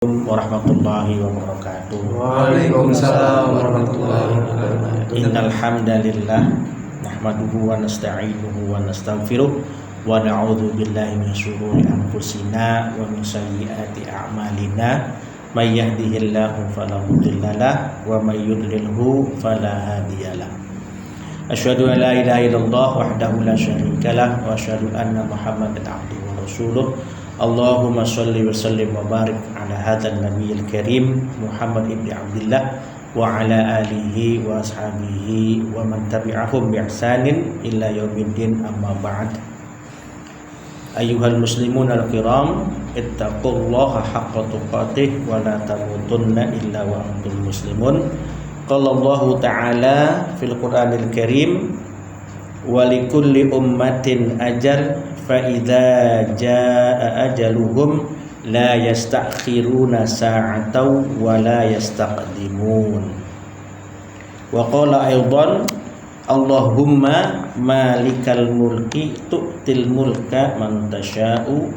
Warahmatullahi wabarakatuh. Waalaikumsalam warahmatullahi wabarakatuh. Innal hamdalillah nahmaduhu wa nasta'inuhu wa nastaghfiruh wa na'udzu billahi min syururi anfusina wa min sayyiati a'malina may yahdihillahu fala mudhillalah wa may yudlilhu fala hadiyalah. Asyhadu an la ilaha illallah wahdahu la syarikalah wa asyhadu anna Muhammadan abduhu wa rasuluh. Allahumma sholli wa sallim wa barik ala hadzal nabiyil karim Muhammad ibn Abdullah wa ala alihi wa ashabihi wa man tabi'ahum bi ihsanin ila yaumiddin, amma ba'd. Ayyuhal muslimun al-kiram, ittaqullaha haqqa tuqatih wa la tamutunna illa wa antum muslimun. Qala Allah ta'ala fil Qur'anil Karim, wa likulli ummatin ajal fa idza jaa ajaluhum la yastakhiruna sa'atan wa la yastaqdimun. Wa qala aidan, Allahumma malikal mulki tu'til mulka man tasha'u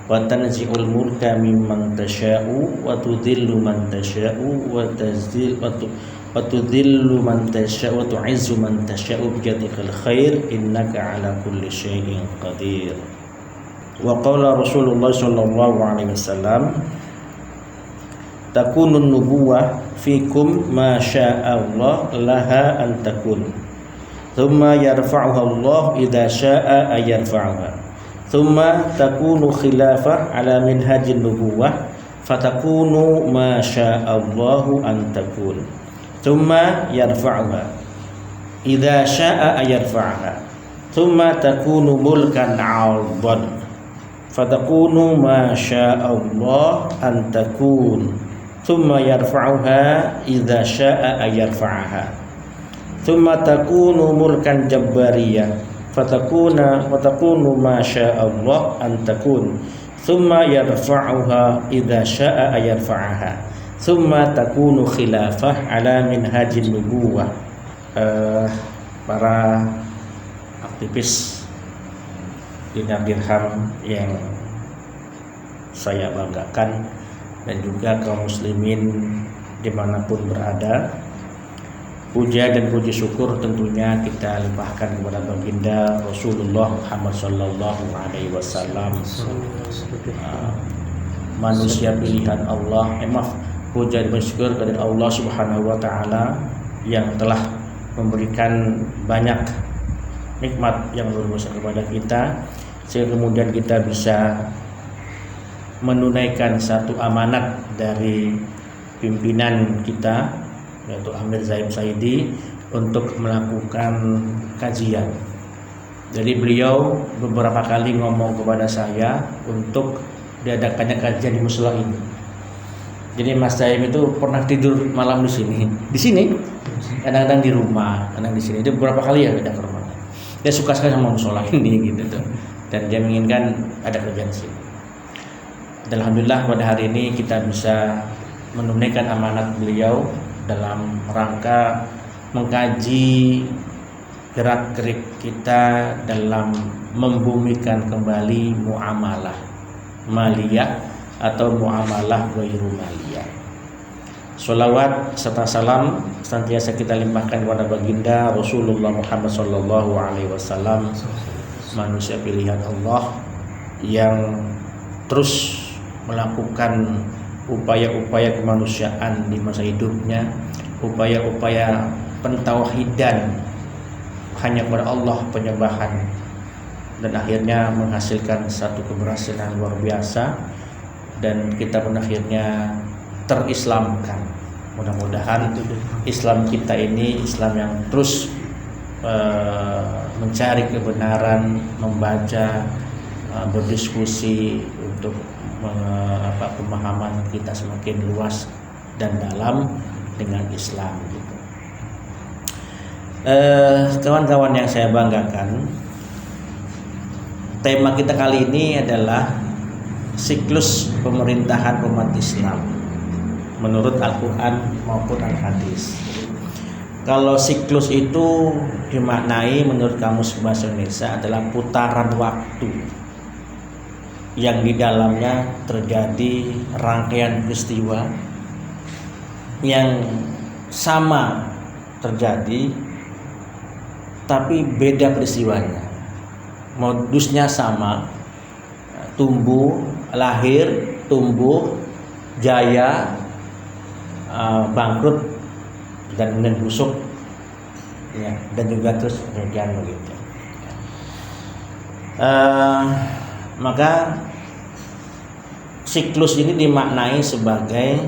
wa tanzi'ul mulka mimman tasha'u wa tudhillu man tasha'u wa tudhillu man tasha'u wa tu'izzu man tasha'u biyadikal khair innaka ala kulli syai'in qadir. Wa qala Rasulullah sallallahu alaihi wasallam, takunun nubuwah fikum ma syaa Allah laha an takun, thumma yarfa'uha Allah idza syaa ayarfa'uha, thumma takunu khilafah ala minhajin nubuwah fatakunu ma syaa Allah an takun, thumma yarfa'uha idza syaa ayarfa'uha, thumma takunu mulkan 'adhan fatakunu ma syaa Allah an takun, thumma yarfa'uha idza syaa ayarfa'aha, thumma takunu mulkan jabbariyah fatakunu ma syaa Allah an takun, thumma yarfa'uha idza syaa ayarfa'aha, thumma takunu khilafah ala minhajin nubuwah. Para aktivis dinar dirham yang saya banggakan dan juga kaum muslimin dimanapun berada, puja dan puji syukur tentunya kita limpahkan kepada baginda Rasulullah Muhammad sallallahu alaihi wasallam, manusia pilihan Allah. Puja dan syukur kepada Allah Subhanahu wa taala yang telah memberikan banyak nikmat yang luar biasa kepada kita, sehingga kemudian kita bisa menunaikan satu amanat dari pimpinan kita, yaitu Amir Zaim Saidi, untuk melakukan kajian. Jadi beliau beberapa kali ngomong kepada saya untuk diadakannya kajian di mushola ini. Jadi Mas Zaim itu pernah tidur malam di sini, kadang-kadang di rumah, kadang di sini. Itu beberapa kali ya kita ke rumah. Dia suka sekali sama mushola ini gitu tuh, dan dia menginginkan ada kerjaan di sini. Dan alhamdulillah pada hari ini kita bisa menunaikan amanat beliau dalam rangka mengkaji gerak-gerik kita dalam membumikan kembali muamalah maliyah atau muamalah ghairu maliyah. Sholawat serta salam senantiasa kita limpahkan kepada baginda Rasulullah Muhammad sallallahu alaihi wasallam, manusia pilihan Allah yang terus melakukan upaya-upaya kemanusiaan di masa hidupnya, upaya-upaya pentauhidan hanya kepada Allah, penyembahan, dan akhirnya menghasilkan satu keberhasilan luar biasa, dan kita pun akhirnya terislamkan. Mudah-mudahan Islam kita ini Islam yang terus mencari kebenaran, membaca, berdiskusi untuk pemahaman kita semakin luas dan dalam dengan Islam gitu. Kawan-kawan yang saya banggakan, tema kita kali ini adalah siklus pemerintahan umat Islam menurut Al-Quran maupun Al-Hadis. Kalau siklus itu dimaknai menurut Kamus Bahasa Indonesia adalah putaran waktu. yang di dalamnya terjadi rangkaian peristiwa yang sama terjadi tapi beda peristiwanya. Modusnya sama, lahir, tumbuh, jaya, bangkrut dan kemudian busuk, ya, dan juga terus kemudian begitu. Maka siklus ini dimaknai sebagai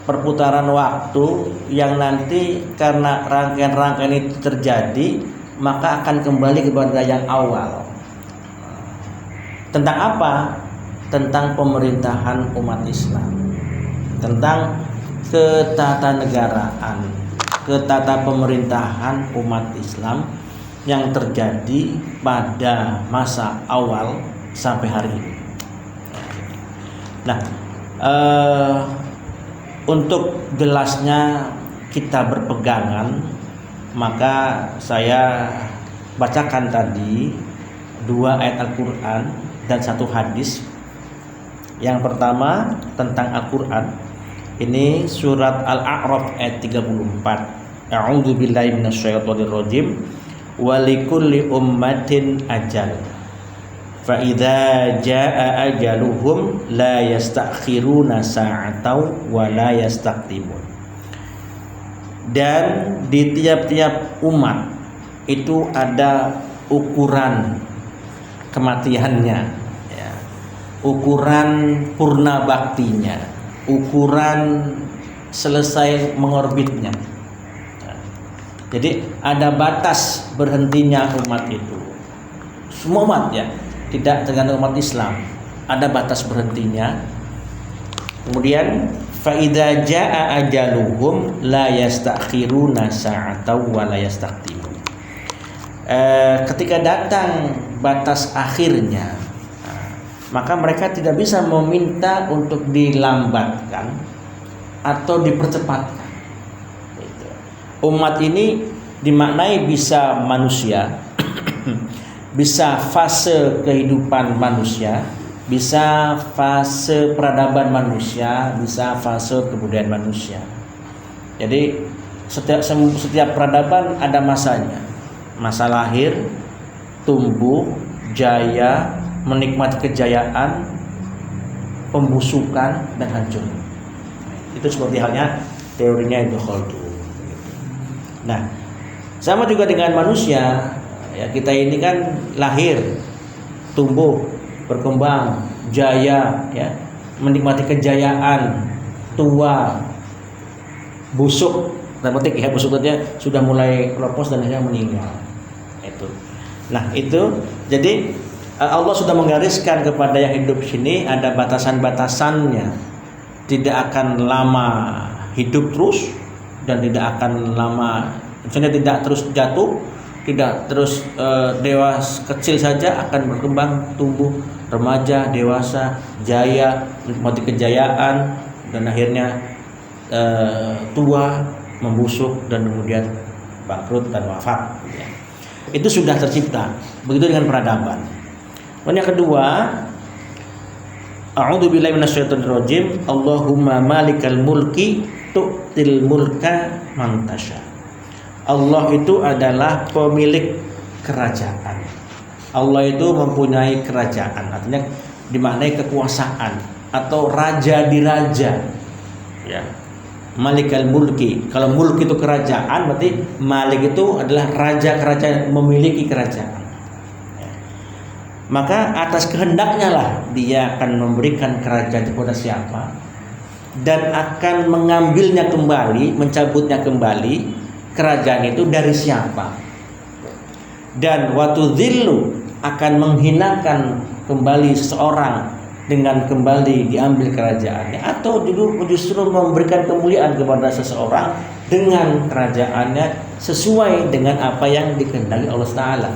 perputaran waktu yang nanti karena rangkaian-rangkaian itu terjadi maka akan kembali kepada yang awal. Tentang apa? Tentang pemerintahan umat Islam, tentang ketatanegaraan, ketata pemerintahan umat Islam yang terjadi pada masa awal sampai hari ini. Nah, untuk jelasnya kita berpegangan, maka saya bacakan tadi 2 ayat Al-Quran dan 1 hadis. Yang pertama tentang Al-Quran, ini surat Al-A'raf ayat 34. A'udzu billahi minasyaitonir rajim. Walikulli ummatin ajal. Fa idza jaa ajaluhum la yastakhiruna sa'atan wa la yastaqdimun. Dan di tiap-tiap umat itu ada ukuran kematiannya, ya, ukuran purna baktinya, ukuran selesai mengorbitnya. Jadi ada batas berhentinya umat itu. Semua umat, ya, tidak tergantung umat Islam, ada batas berhentinya. Kemudian fa idza jaa ajaluhum la yastakhiruna sa'atan wa la yastaqdimun. Ketika datang batas akhirnya, maka mereka tidak bisa meminta untuk dilambatkan atau dipercepatkan. Umat ini dimaknai bisa manusia, bisa fase kehidupan manusia, bisa fase peradaban manusia, bisa fase kebudayaan manusia. Jadi setiap peradaban ada masanya. Masa lahir, tumbuh, jaya, menikmati kejayaan, pembusukan, dan hancur. Itu seperti halnya teorinya Ibnu Khaldun. Nah, sama juga dengan manusia, ya, kita ini kan lahir, tumbuh, berkembang, jaya, ya, menikmati kejayaan, tua, busuk, dan petik, ya, busuknya sudah mulai keropos dan akhirnya meninggal. Itu. Nah, itu jadi Allah sudah menggariskan kepada yang hidup sini ada batasan-batasannya. Tidak akan lama hidup terus dan tidak akan lama, misalnya tidak terus jatuh, tidak terus dewasa, kecil saja, akan berkembang, tumbuh, remaja, dewasa, jaya, menikmati kejayaan, dan akhirnya tua, membusuk, dan kemudian bangkrut dan wafat. Itu sudah tercipta. Begitu dengan peradaban. Dan yang kedua, a'udzu billahi minasyaitonir rajim. Allahumma malikal mulki tu'til mulka man tasya. Allah itu adalah pemilik kerajaan. Allah itu mempunyai kerajaan, artinya dimaknai kekuasaan atau raja di raja. Ya. Malikal mulki. Kalau mulk itu kerajaan, berarti malik itu adalah raja kerajaan, memiliki kerajaan. Ya. Maka atas kehendaknya lah dia akan memberikan kerajaan kepada siapa dan akan mengambilnya kembali, mencabutnya kembali kerajaan itu dari siapa. Dan waktu zillu akan menghinakan kembali seseorang dengan kembali diambil kerajaannya, atau justru memberikan kemuliaan kepada seseorang dengan kerajaannya sesuai dengan apa yang dikehendaki Allah Ta'ala.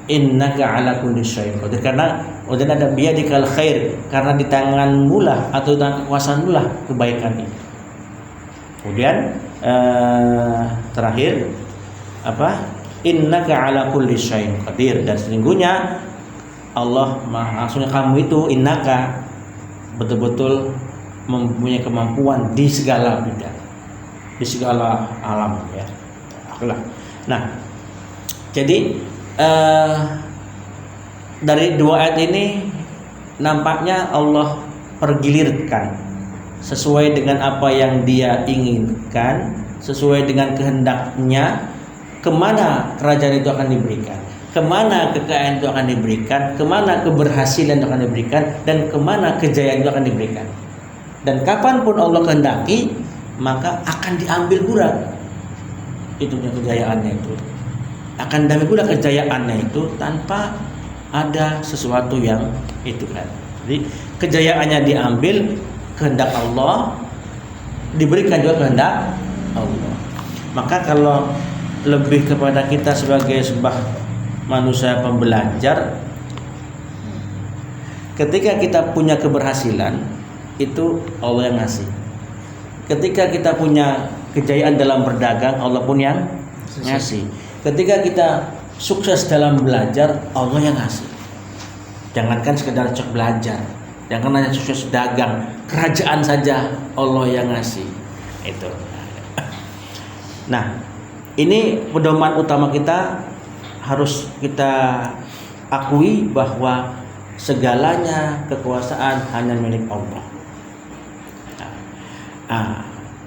Innaka ala kulli syai'in qadir. Karena ada biyadikal khair, karena di tanganmu lah atau dengan kekuasaanmu lah kebaikan itu. Kemudian terakhir apa? innaka ala kulli syai'in qadir, dan sesungguhnya Allah maksudnya kamu itu innaka betul-betul mempunyai kemampuan di segala bidang, di segala alam ya. Nah, jadi dari dua ayat ini nampaknya Allah pergilirkan sesuai dengan apa yang Dia inginkan, sesuai dengan kehendaknya, kemana kerajaan itu akan diberikan, kemana kekayaan itu akan diberikan, kemana keberhasilan itu akan diberikan, dan kemana kejayaan itu akan diberikan. Dan kapanpun Allah kehendaki, maka akan diambil pula itunya kejayaannya itu. Akan diambil pula kejayaannya itu tanpa ada sesuatu yang itu kan. Jadi kejayaannya diambil, kehendak Allah, diberikan juga kehendak Allah. Maka kalau lebih kepada kita sebagai sebuah manusia pembelajar, ketika kita punya keberhasilan itu Allah yang ngasih. Ketika kita punya kejayaan dalam berdagang, Allah pun yang ngasih. Ketika kita sukses dalam belajar, Allah yang ngasih. Jangankan sekedar cek belajar, jangan hanya sukses dagang, kerajaan saja Allah yang ngasih. Itu. Nah, ini pedoman utama kita, harus kita akui bahwa segalanya kekuasaan hanya milik Allah.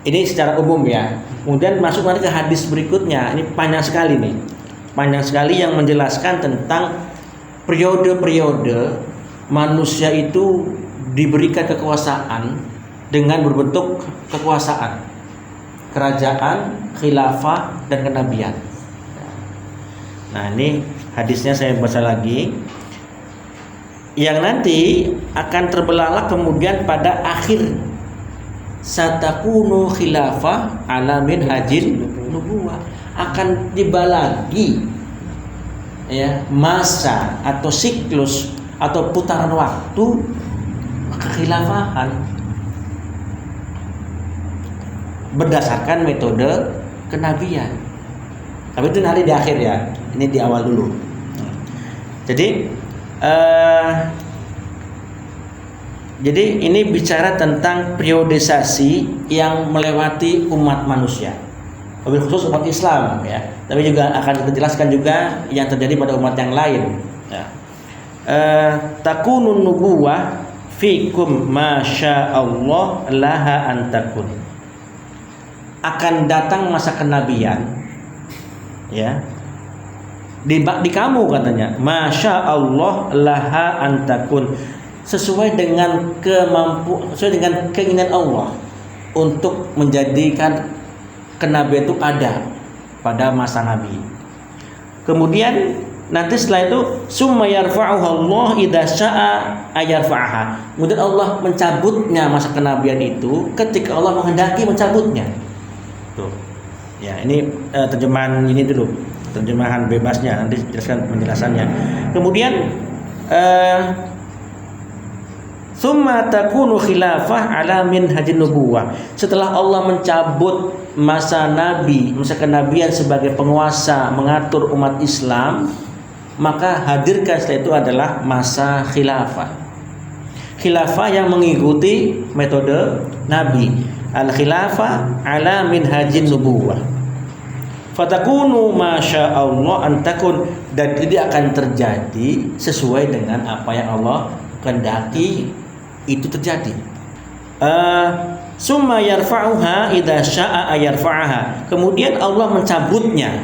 Ini secara umum ya. Kemudian masuk nanti ke hadis berikutnya. Ini panjang sekali nih, panjang sekali yang menjelaskan tentang periode-periode manusia itu diberikan kekuasaan dengan berbentuk kekuasaan, kerajaan, khilafah, dan kenabian. Nah, ini hadisnya saya baca lagi, yang nanti akan terbelalak kemudian pada akhir, satakunu khilafah ala minhajin nubuwah, akan dibalagi ya masa atau siklus atau putaran waktu kekhilafahan berdasarkan metode kenabian. Tapi itu nanti di akhir ya, ini di awal dulu. Jadi ini bicara tentang periodisasi yang melewati umat manusia, lebih khusus umat Islam ya. Tapi juga akan kita jelaskan juga yang terjadi pada umat yang lain. Ya. Takunun nubuwah fikum masya Allah laha antakun. Akan datang masa kenabian, ya. Di kamu katanya, masya Allah laha antakun. Sesuai dengan sesuai dengan keinginan Allah untuk menjadikan kenabian itu ada pada masa Nabi. Kemudian nanti setelah itu summa yarfa'uha Allah idza syaa ayarfa'aha. Kemudian Allah mencabutnya masa kenabian itu ketika Allah menghendaki mencabutnya. Tuh. Ya, ini terjemahan ini dulu. Terjemahan bebasnya, nanti jelaskan penjelasannya. Kemudian summa takunu khilafah ala minhajin nubuwah. Setelah Allah mencabut masa nabi, masa kenabian sebagai penguasa mengatur umat Islam, maka hadirkan setelah itu adalah masa khilafah. Khilafah yang mengikuti metode nabi, al khilafah ala minhajin nubuwah. Fatakunu masya Allah antakun, dan ini akan terjadi sesuai dengan apa yang Allah kehendaki itu terjadi. Summa yarfa'uha idza syaa ayarfa'aha. Kemudian Allah mencabutnya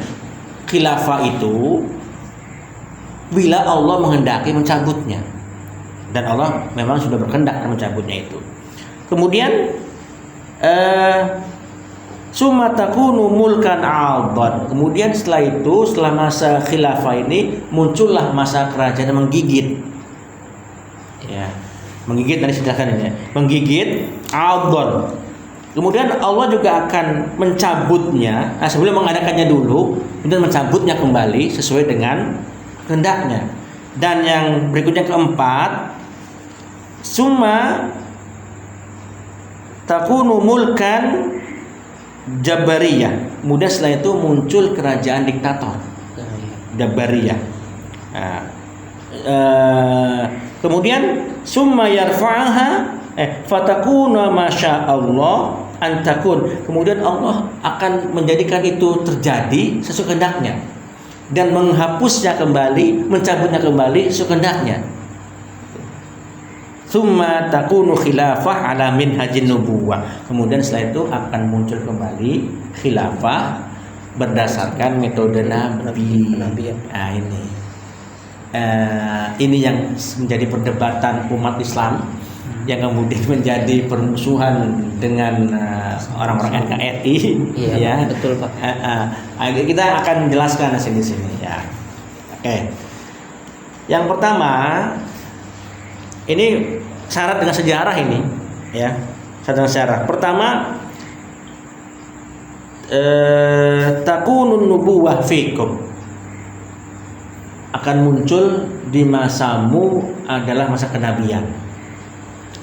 khilafah itu bila Allah menghendaki mencabutnya, dan Allah memang sudah berkehendak mencabutnya itu. Kemudian summa takunu mulkan 'adhan. Kemudian setelah itu, setelah masa khilafah ini, muncullah masa kerajaan yang menggigit. Ya, menggigit tadi sedangkan ini, menggigit 'adhan. Kemudian Allah juga akan mencabutnya. Sebelum mengadakannya dulu, kemudian mencabutnya kembali sesuai dengan kehendaknya. Dan yang berikutnya keempat, summa takunu mulkan jabariyah. Kemudian setelah itu muncul kerajaan diktator. Jabariyah. Nah, kemudian summa yarfa'aha fatakuna masya Allah antakun. Kemudian Allah akan menjadikan itu terjadi sesuai kehendaknya dan menghapusnya kembali, mencabutnya kembali sesuai kehendaknya. Summa takunu khilafah ala minhajin nubuwah. Kemudian setelah itu akan muncul kembali khilafah berdasarkan metode nabi. Nah, ini yang menjadi perdebatan umat Islam yang kemudian menjadi permusuhan dengan orang-orang NKRI. Iya, ya. betul Pak. Kita akan jelaskan di sini ya. Oke. Yang pertama, ini syarat dengan sejarah ini, ya. Syarat dengan sejarah. Pertama, takunun nubuwah fikum. Akan muncul di masamu adalah masa kenabian.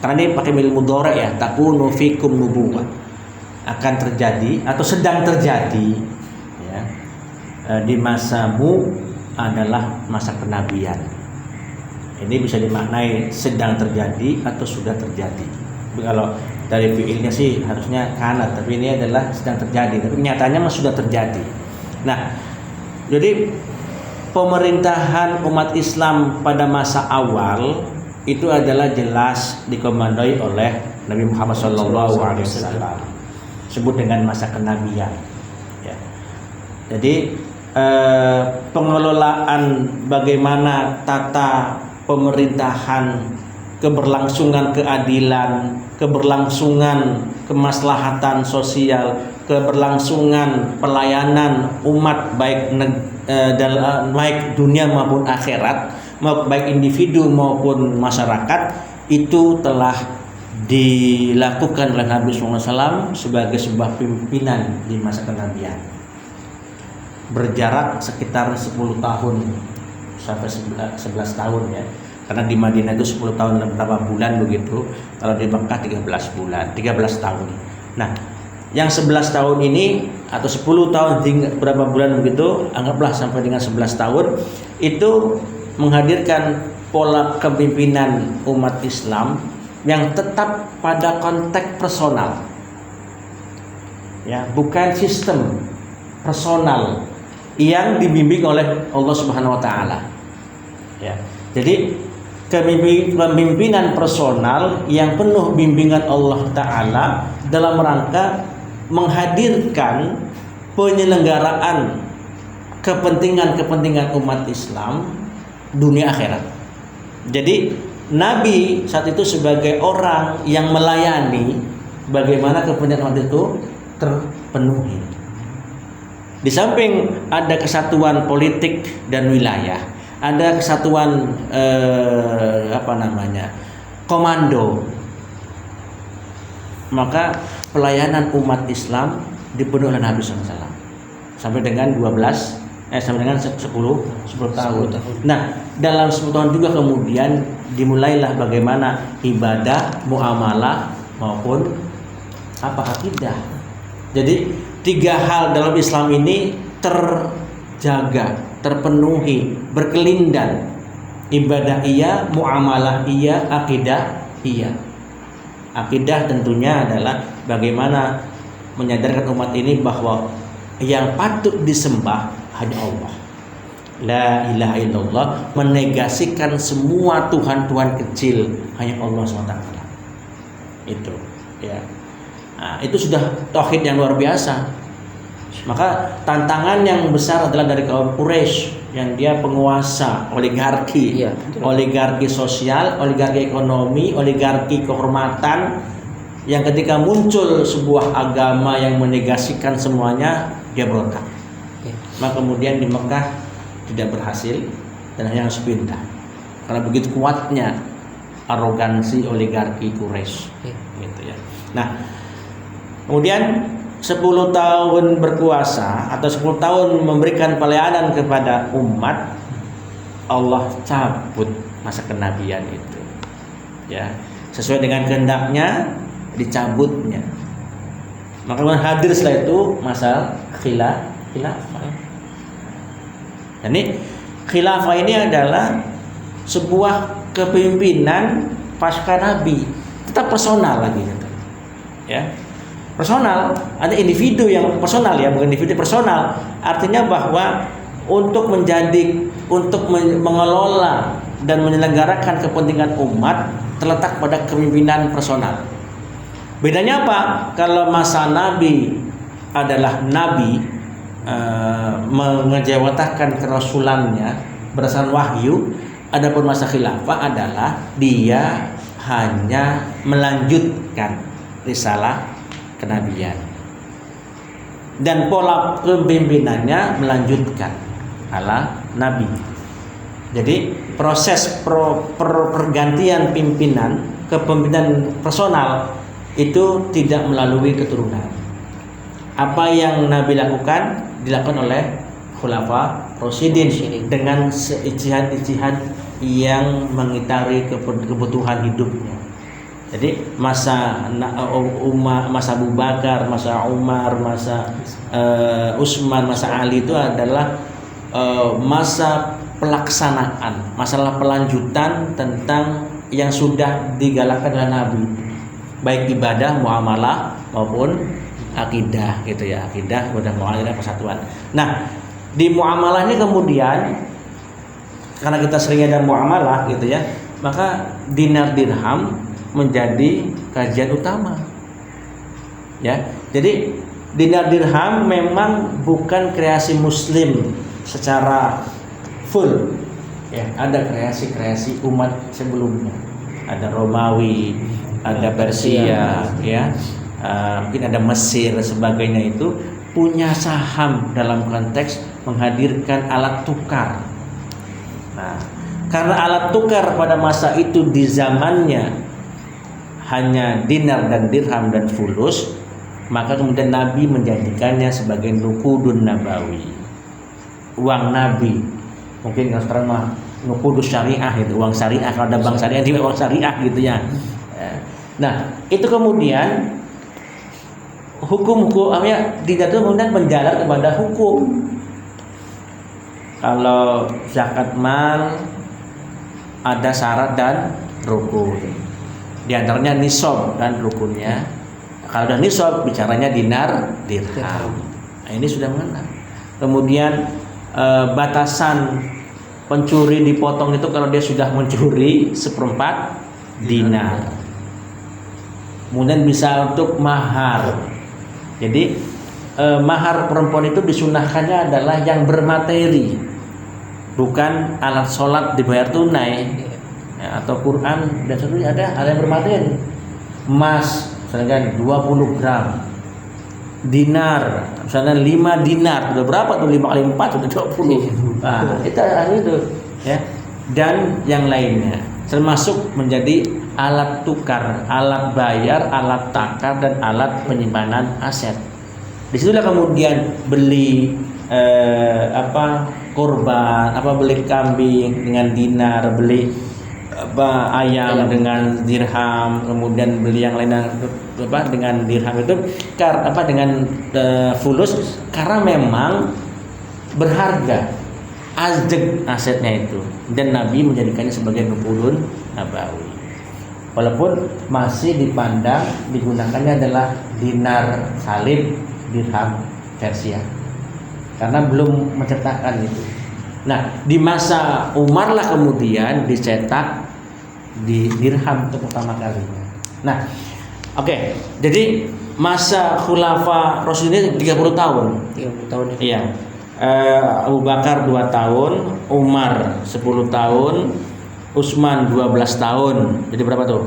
Karena ini pakai mil mudhari ya, takunu fikum nubuwah. Akan terjadi atau sedang terjadi ya. Di masamu adalah masa kenabian. Ini bisa dimaknai sedang terjadi atau sudah terjadi. Kalau dari fiilnya sih harusnya kana, tapi ini adalah sedang terjadi. Tapi nyatanya mah sudah terjadi. Nah, jadi pemerintahan umat Islam pada masa awal itu adalah jelas dikomandoi oleh Nabi Muhammad SAW. Sebut dengan masa kenabian. Ya. Jadi pengelolaan bagaimana tata pemerintahan, keberlangsungan keadilan, keberlangsungan kemaslahatan sosial, keberlangsungan pelayanan umat baik baik dunia maupun akhirat, baik individu maupun masyarakat, itu telah dilakukan oleh Nabi SAW sebagai sebuah pimpinan di masa kenabian. Berjarak sekitar 10 tahun sampai 11 tahun ya. Karena di Madinah itu 10 tahun dan berapa bulan begitu. Kalau di Mekah 13 bulan, 13 tahun. Nah, yang 11 tahun ini atau 10 tahun berapa bulan begitu, anggaplah sampai dengan 11 tahun, itu menghadirkan pola kepemimpinan umat Islam yang tetap pada konteks personal. Ya, bukan sistem personal yang dibimbing oleh Allah Subhanahu wa taala. Ya. Jadi kepemimpinan personal yang penuh bimbingan Allah taala dalam rangka menghadirkan penyelenggaraan kepentingan-kepentingan umat Islam dunia akhirat. Jadi Nabi saat itu sebagai orang yang melayani bagaimana kepentingan umat itu terpenuhi. Di samping ada kesatuan politik dan wilayah, ada kesatuan komando, maka pelayanan umat Islam dipenuhi oleh Nabi SAW sampai dengan 10 tahun. Nah, dalam 10 tahun juga kemudian dimulailah bagaimana ibadah, muamalah maupun akidah. Jadi 3 hal dalam Islam ini terjaga, terpenuhi, berkelindan. Ibadah iya, muamalah iya, akidah iya. Akidah tentunya adalah bagaimana menyadarkan umat ini bahwa yang patut disembah hanya Allah. La ilaha illallah, menegasikan semua Tuhan-Tuhan kecil, hanya Allah SWT. Itu ya. Nah, itu sudah tauhid yang luar biasa. Maka tantangan yang besar adalah dari kaum Quraisy yang dia penguasa, oligarki, oligarki sosial, oligarki ekonomi, oligarki kehormatan, yang ketika muncul sebuah agama yang menegasikan semuanya, dia berontak. Maka kemudian di Mekah tidak berhasil dan hanya harus pindah karena begitu kuatnya arogansi oligarki Quraisy, gitu ya. Nah, kemudian 10 tahun berkuasa atau 10 tahun memberikan pelayanan kepada umat, Allah cabut masa kenabian itu. Ya, sesuai dengan kehendaknya dicabutnya. Maka hadir setelah itu masa khilafah. Jadi khilafah ini adalah sebuah kepemimpinan pasca Nabi, tetap personal lagi gitu. Ya. Personal, ada individu yang personal ya, bukan individu personal. Artinya bahwa untuk mengelola dan menyelenggarakan kepentingan umat terletak pada kepemimpinan personal. Bedanya apa? Kalau masa Nabi adalah Nabi mengejawantahkan kerasulannya berdasarkan wahyu, adapun masa khilafah adalah dia hanya melanjutkan risalah kenabian dan pola kepemimpinannya melanjutkan ala Nabi. Jadi proses pergantian pimpinan kepemimpinan personal itu tidak melalui keturunan. Apa yang Nabi lakukan dilakukan oleh Khulafa Rasyidin dengan ijtihad yang mengitari kebutuhan hidupnya. Jadi masa Abu Bakar, masa Umar, masa Utsman, masa Ali itu adalah masa pelaksanaan, masalah pelanjutan tentang yang sudah digalakkan oleh Nabi, baik ibadah, muamalah maupun akidah gitu ya, akidah dan muamalah persatuan. Nah, di muamalah ini kemudian karena kita sering ada muamalah gitu ya, maka dinar dirham menjadi kajian utama. Ya, jadi dinar dirham memang bukan kreasi Muslim secara full. Ya, ada kreasi-kreasi umat sebelumnya. Ada Romawi, ada Persia, ya, mungkin ada Mesir dan sebagainya itu punya saham dalam konteks menghadirkan alat tukar. Nah, karena alat tukar pada masa itu di zamannya hanya dinar dan dirham dan fulus, maka kemudian Nabi menjadikannya sebagai nukudun nabawi, uang Nabi. Mungkin kalau sekarang mah nukudus syariah itu, uang syariah. Kalau ada bank syariah juga uang syariah gitu ya. Nah, itu kemudian hukum-hukum dinar itu kemudian menjalar kepada hukum. Kalau zakat mal ada syarat dan rukun. Di antaranya nisab dan rukunnya. Kalau udah nisab bicaranya dinar dirham. Nah, ini sudah mengenal. Kemudian batasan pencuri dipotong itu kalau dia sudah mencuri 1/4 dinar. Kemudian bisa untuk mahar. Jadi mahar perempuan itu disunahkannya adalah yang bermateri, bukan alat sholat dibayar tunai. Ya, atau Quran dan sebagainya, ada yang bermateri. Emas misalkan 20 gram, dinar misalnya 5 dinar, udah berapa tuh? 5 kali 4 sudah 20. Nah, itu ya. Dan yang lainnya termasuk menjadi alat tukar, alat bayar, alat takar dan alat penyimpanan aset. Disitulah kemudian beli kurban, beli kambing dengan dinar, beli ayam dengan dirham, kemudian beli yang lain dengan dirham itu dengan fulus, karena memang berharga azdeg asetnya itu, dan Nabi menjadikannya sebagai nukudun nabawi. Walaupun masih dipandang digunakannya adalah dinar salib, dirham Persia, karena belum mencetakkan itu. Nah, di masa Umar lah kemudian dicetak di dirham untuk pertama kalinya. Nah, oke. Jadi masa Khulafa Rasyidin 30 tahun. 30 tahun. Iya. Abu Bakar 2 tahun, Umar 10 tahun, Utsman 12 tahun. Jadi berapa tuh?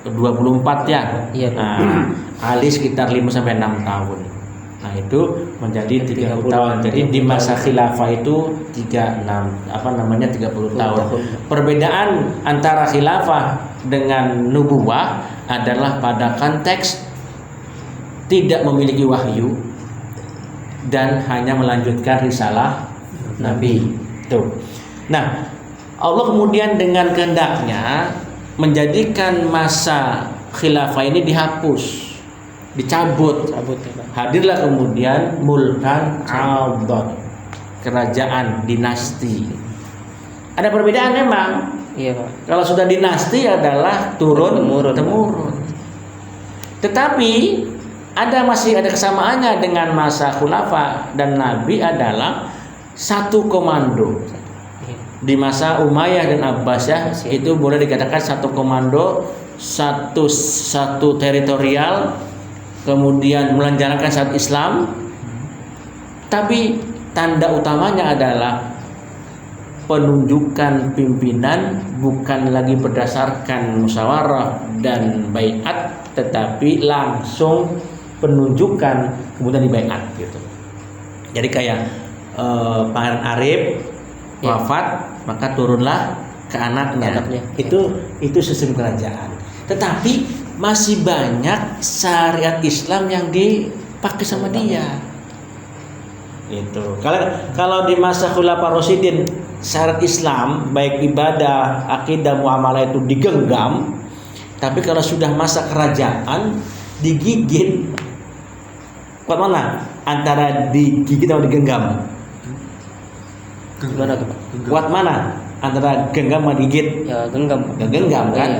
24 ya. Iya. Nah, Ali sekitar 5 sampai 6 tahun. Nah, itu menjadi 30 tahun. Jadi di masa khilafah itu 30 tahun. Perbedaan antara khilafah dengan nubuwah adalah pada konteks tidak memiliki wahyu dan hanya melanjutkan risalah Nabi. Tuh. Nah, Allah kemudian dengan kehendaknya menjadikan masa khilafah ini dihapus, dicabut. Hadirlah kemudian mulkan adad, kerajaan dinasti. Ada perbedaan memang. Iya Pak. Kalau sudah dinasti adalah turun temurun. Tetapi masih ada kesamaannya dengan masa khulafa dan Nabi adalah satu komando. Di masa Umayyah dan Abbasiyah itu boleh dikatakan satu komando, satu teritorial, kemudian menjalankan syariat Islam. Tapi tanda utamanya adalah penunjukan pimpinan bukan lagi berdasarkan musyawarah dan baiat, tetapi langsung penunjukan kemudian dibaiat gitu. Jadi kayak Pangeran Arif wafat, maka turunlah ke anaknya. Itu sistem kerajaan. Tetapi masih banyak syariat Islam yang dipakai sama dia. Itu. Kalau di masa Khulafaur Rasyidin syariat Islam baik ibadah, akidah, muamalah itu digenggam, tapi kalau sudah masa kerajaan digigit. Kuat mana? Antara digigit atau digenggam? Gimana tuh Pak? Kuat mana? Antara genggam sama digigit? Ya genggam. Ya, genggam kan?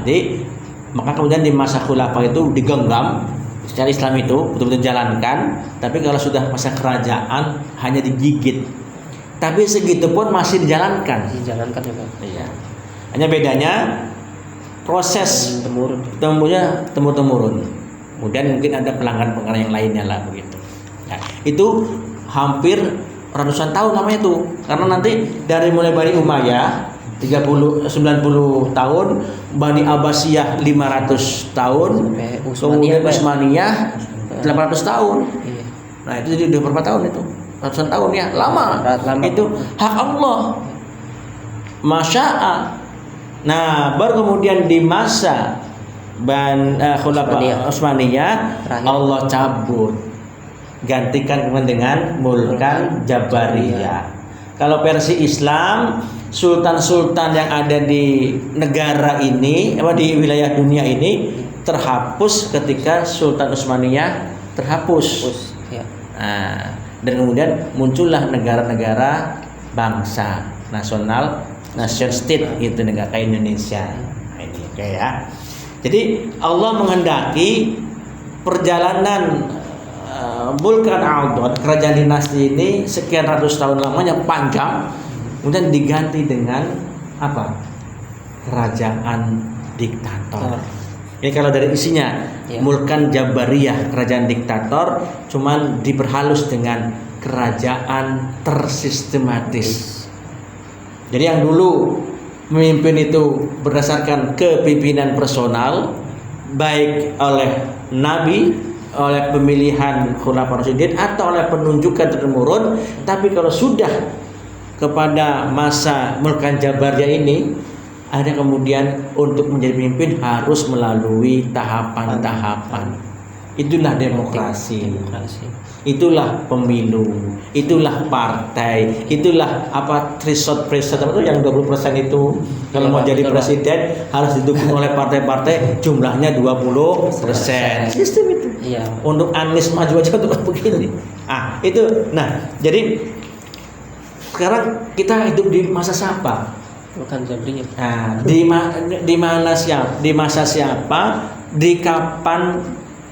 Jadi maka kemudian di masa khulafah itu digenggam. Secara Islam itu betul-betul dijalankan, tapi kalau sudah masa kerajaan hanya digigit. Tapi segitu pun masih dijalankan. Dijalankan ya Pak. Iya. Hanya bedanya proses temurun. Kemudian mungkin ada pelanggan-pelanggan yang lainnya lah begitu. Nah, itu hampir ratusan tahun namanya itu. Karena nanti dari mulai Bani Umayyah 90 tahun, Bani Abbasiyah 500 tahun, kemudian Utsmaniyah 800 tahun. Iya. Nah, itu jadi berapa tahun itu? Ratusan tahun ya, lama. Itu hak Allah. Masya'a. Nah, baru kemudian di masa Khulafaur Utsmaniyah Allah cabut, gantikan dengan Mulkan Jabariyah. Kalau versi Islam, sultan-sultan yang ada di negara ini, di wilayah dunia ini terhapus ketika Sultan Utsmaniyah terhapus. Ya. Nah, dan kemudian muncullah negara-negara bangsa nasional, nation state itu negara kayak Indonesia. Nah, ini kayak. Jadi Allah menghendaki perjalanan Mulkan Adad, kerajaan dinasti ini sekian ratus tahun lamanya panjang, kemudian diganti dengan apa? Kerajaan diktator. Ini kalau dari isinya ya. Mulkan Jabariyah, kerajaan diktator, cuman diperhalus dengan kerajaan tersistematis. Jadi yang dulu memimpin itu berdasarkan kepimpinan personal, baik oleh Nabi, oleh pemilihan Khulafaur Rasyidin atau oleh penunjukan turun-temurun. Tapi kalau sudah kepada masa Mulkan Jabariyah ini, ada kemudian untuk menjadi pemimpin harus melalui tahapan-tahapan. Itulah demokrasi. Itulah pemilu, itulah partai, itulah threshold itu yang 20% itu kalau mau jadi presiden harus didukung oleh partai-partai jumlahnya 20%. Sistem itu. Iya. Untuk Anies maju aja untuk begini. Itu. Nah, jadi sekarang kita hidup di masa siapa? Bukan Jabariyah. Nah, di masa siapa? Di kapan?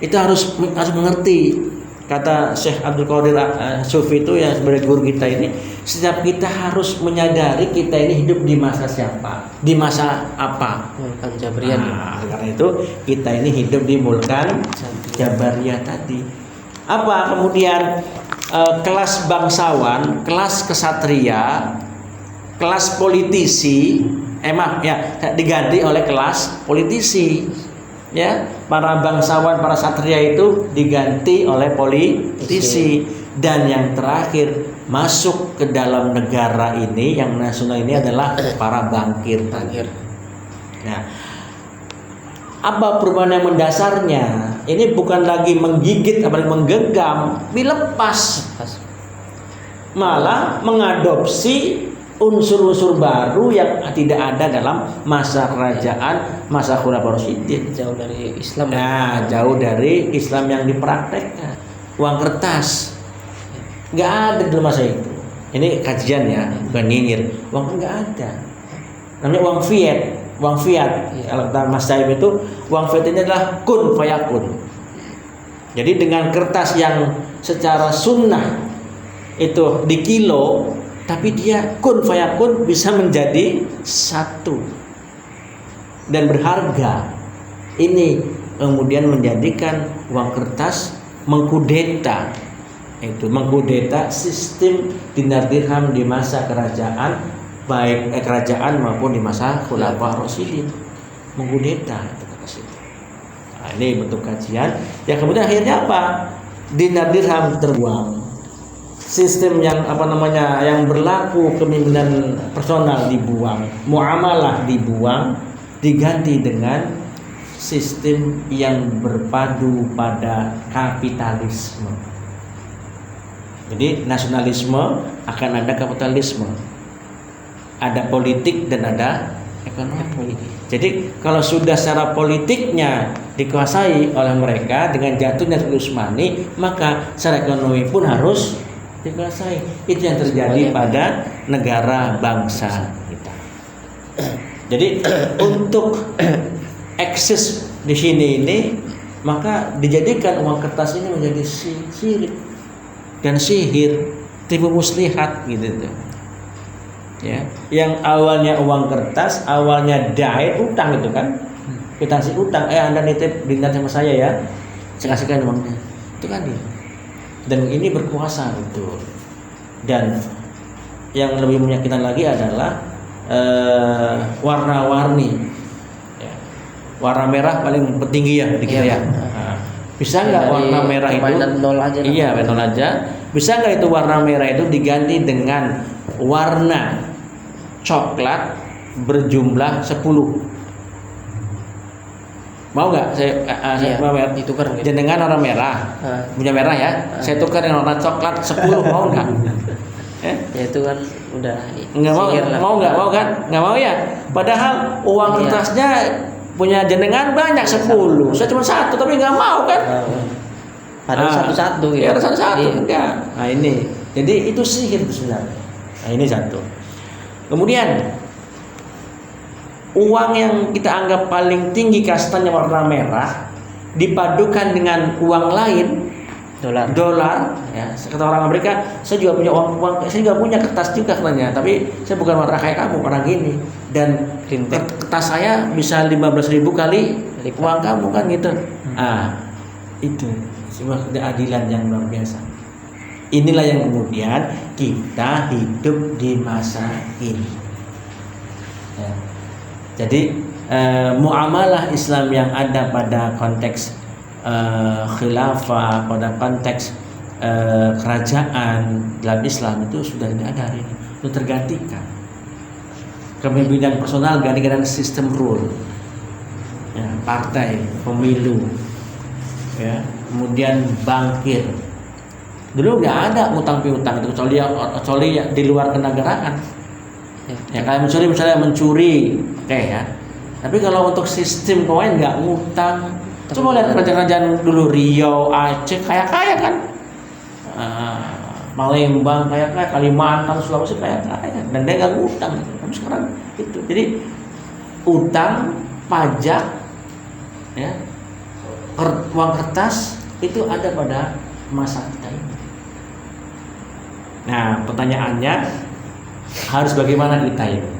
Itu harus mengerti. Kata Syekh Abdul Qadir Sufi itu yang sebagai guru kita ini, setiap kita harus menyadari kita ini hidup di masa siapa, di masa apa. Mulkan Jabariyah. Karena itu kita ini hidup di Mulkan Jabariyah tadi. Apa kemudian kelas bangsawan, kelas kesatria, kelas politisi, diganti oleh kelas politisi. Ya, para bangsawan, para satria itu diganti oleh politisi. Dan yang terakhir masuk ke dalam negara ini yang nasional ini adalah para bankir. Nah, apa perubahan yang mendasarnya? Ini bukan lagi menggigit, apalagi menggenggam, dilepas, malah mengadopsi unsur-unsur baru yang tidak ada dalam masa kerajaan masa Khulafaur Rasyidin. Jauh dari Islam. Nah, jauh dari Islam yang dipraktekkan. Uang kertas nggak ada dalam masa itu. Ini kajian ya, bukan nyinyir. Uang kan nggak ada. Namanya uang fiat. Iya. Kalau kata Mas Saib itu uang fiat ini adalah kun fayakun. Jadi dengan kertas yang secara sunnah itu di kilo, tapi dia kun fayakun bisa menjadi satu dan berharga. Ini kemudian menjadikan uang kertas mengkudeta sistem dinar dirham di masa kerajaan, baik kerajaan maupun di masa Khulafaur Rasyidin, mengkudeta itu kertas itu. Nah, ini bentuk kajian. Ya kemudian akhirnya apa? Dinar dirham terbuang. Sistem yang yang berlaku kepemimpinan personal dibuang, muamalah dibuang, diganti dengan sistem yang berpadu pada kapitalisme. Jadi nasionalisme akan ada kapitalisme, ada politik dan ada ekonomi. Jadi kalau sudah secara politiknya dikuasai oleh mereka dengan jatuhnya Sultan Utsmani, maka secara ekonomi pun harus dikuasai. Itu yang terjadi pada negara bangsa kita. Jadi untuk eksis di sini ini, maka dijadikan uang kertas ini menjadi sirik dan sihir, tipu muslihat gitu tuh. Ya, yang awalnya uang kertas, awalnya dai utang itu kan, kita kasih utang, Anda nitip dinar sama saya ya, saya kasihkan uangnya, itu kan dia. Dan ini berkuasa betul. Dan yang lebih menyakitkan lagi adalah warna-warni. Ya. Warna merah paling tinggi ya di kita ya. Nah, bisa nggak warna merah itu? Nol aja. Iya, nol aja. Bisa nggak itu warna merah itu diganti dengan warna coklat berjumlah 10? Mau nggak saya ditukar gitu. jenengan warna merah, punya merah ya, saya tukar dengan warna coklat 10, mau nggak? Ya itu kan udah Nggak mau kan? Nggak mau ya. Padahal uang kertasnya punya jenengan banyak 10, saya cuma 1 tapi nggak mau kan? Padahal satu-satu ya. Ada satu-satu enggak. Nah ini, jadi itu sihir itu sebenarnya. Nah ini satu. Kemudian uang yang kita anggap paling tinggi kastanya warna merah dipadukan dengan uang lain, dolar ya. Kata orang Amerika, saya juga punya uang, saya juga punya kertas juga katanya, tapi saya bukan warna kayak kamu, warna gini, dan kertas saya bisa 15.000 kali uang kamu kan gitu. Itu sebuah keadilan yang luar biasa. Inilah yang kemudian kita hidup di masa ini ya. Jadi muamalah Islam yang ada pada konteks khilafah, pada konteks kerajaan dalam Islam itu sudah tidak ada hari ini, sudah tergantikan. Kepemimpinan personal ganti dengan sistem rule ya, partai, pemilu ya, kemudian bankir. Dulu nggak ada utang piutang itu kecuali di luar kenegaraan ya, kayak mencuri ya. Tapi kalau untuk sistem keuangan nggak ngutang. Coba lihat kerajaan-kerajaan dulu, Riau, Aceh kaya kan, Palembang kaya, Kalimantan, Sulawesi kaya, dan dia nggak ngutang. Tapi sekarang itu, jadi utang, pajak, ya, uang kertas itu ada pada masa kita ini. Nah, pertanyaannya harus bagaimana kita ini?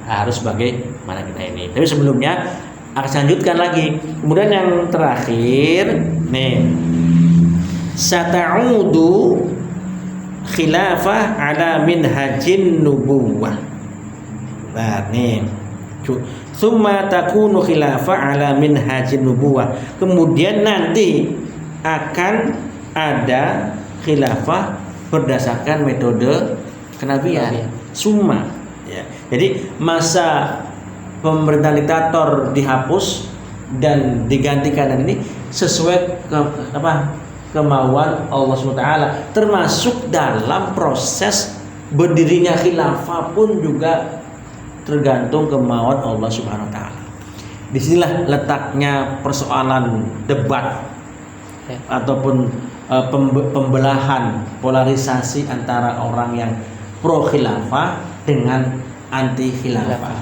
Harus bagaimana kita ini? Tapi sebelumnya akan saya lanjutkan lagi. Kemudian yang terakhir, nih, sata'udu khilafah ala minhajin nubuwah. Nah, nih, summa takunu khilafah ala minhajin nubuwah. Kemudian nanti akan ada khilafah berdasarkan metode kenabian. Summa ya. Jadi masa pemerintahan diktator dihapus dan digantikan dan ini sesuai kemauan Allah SWT, termasuk dalam proses berdirinya khilafah pun juga tergantung kemauan Allah SWT. Disinilah letaknya persoalan debat ataupun pembelahan, polarisasi antara orang yang pro khilafah dengan anti khilafah.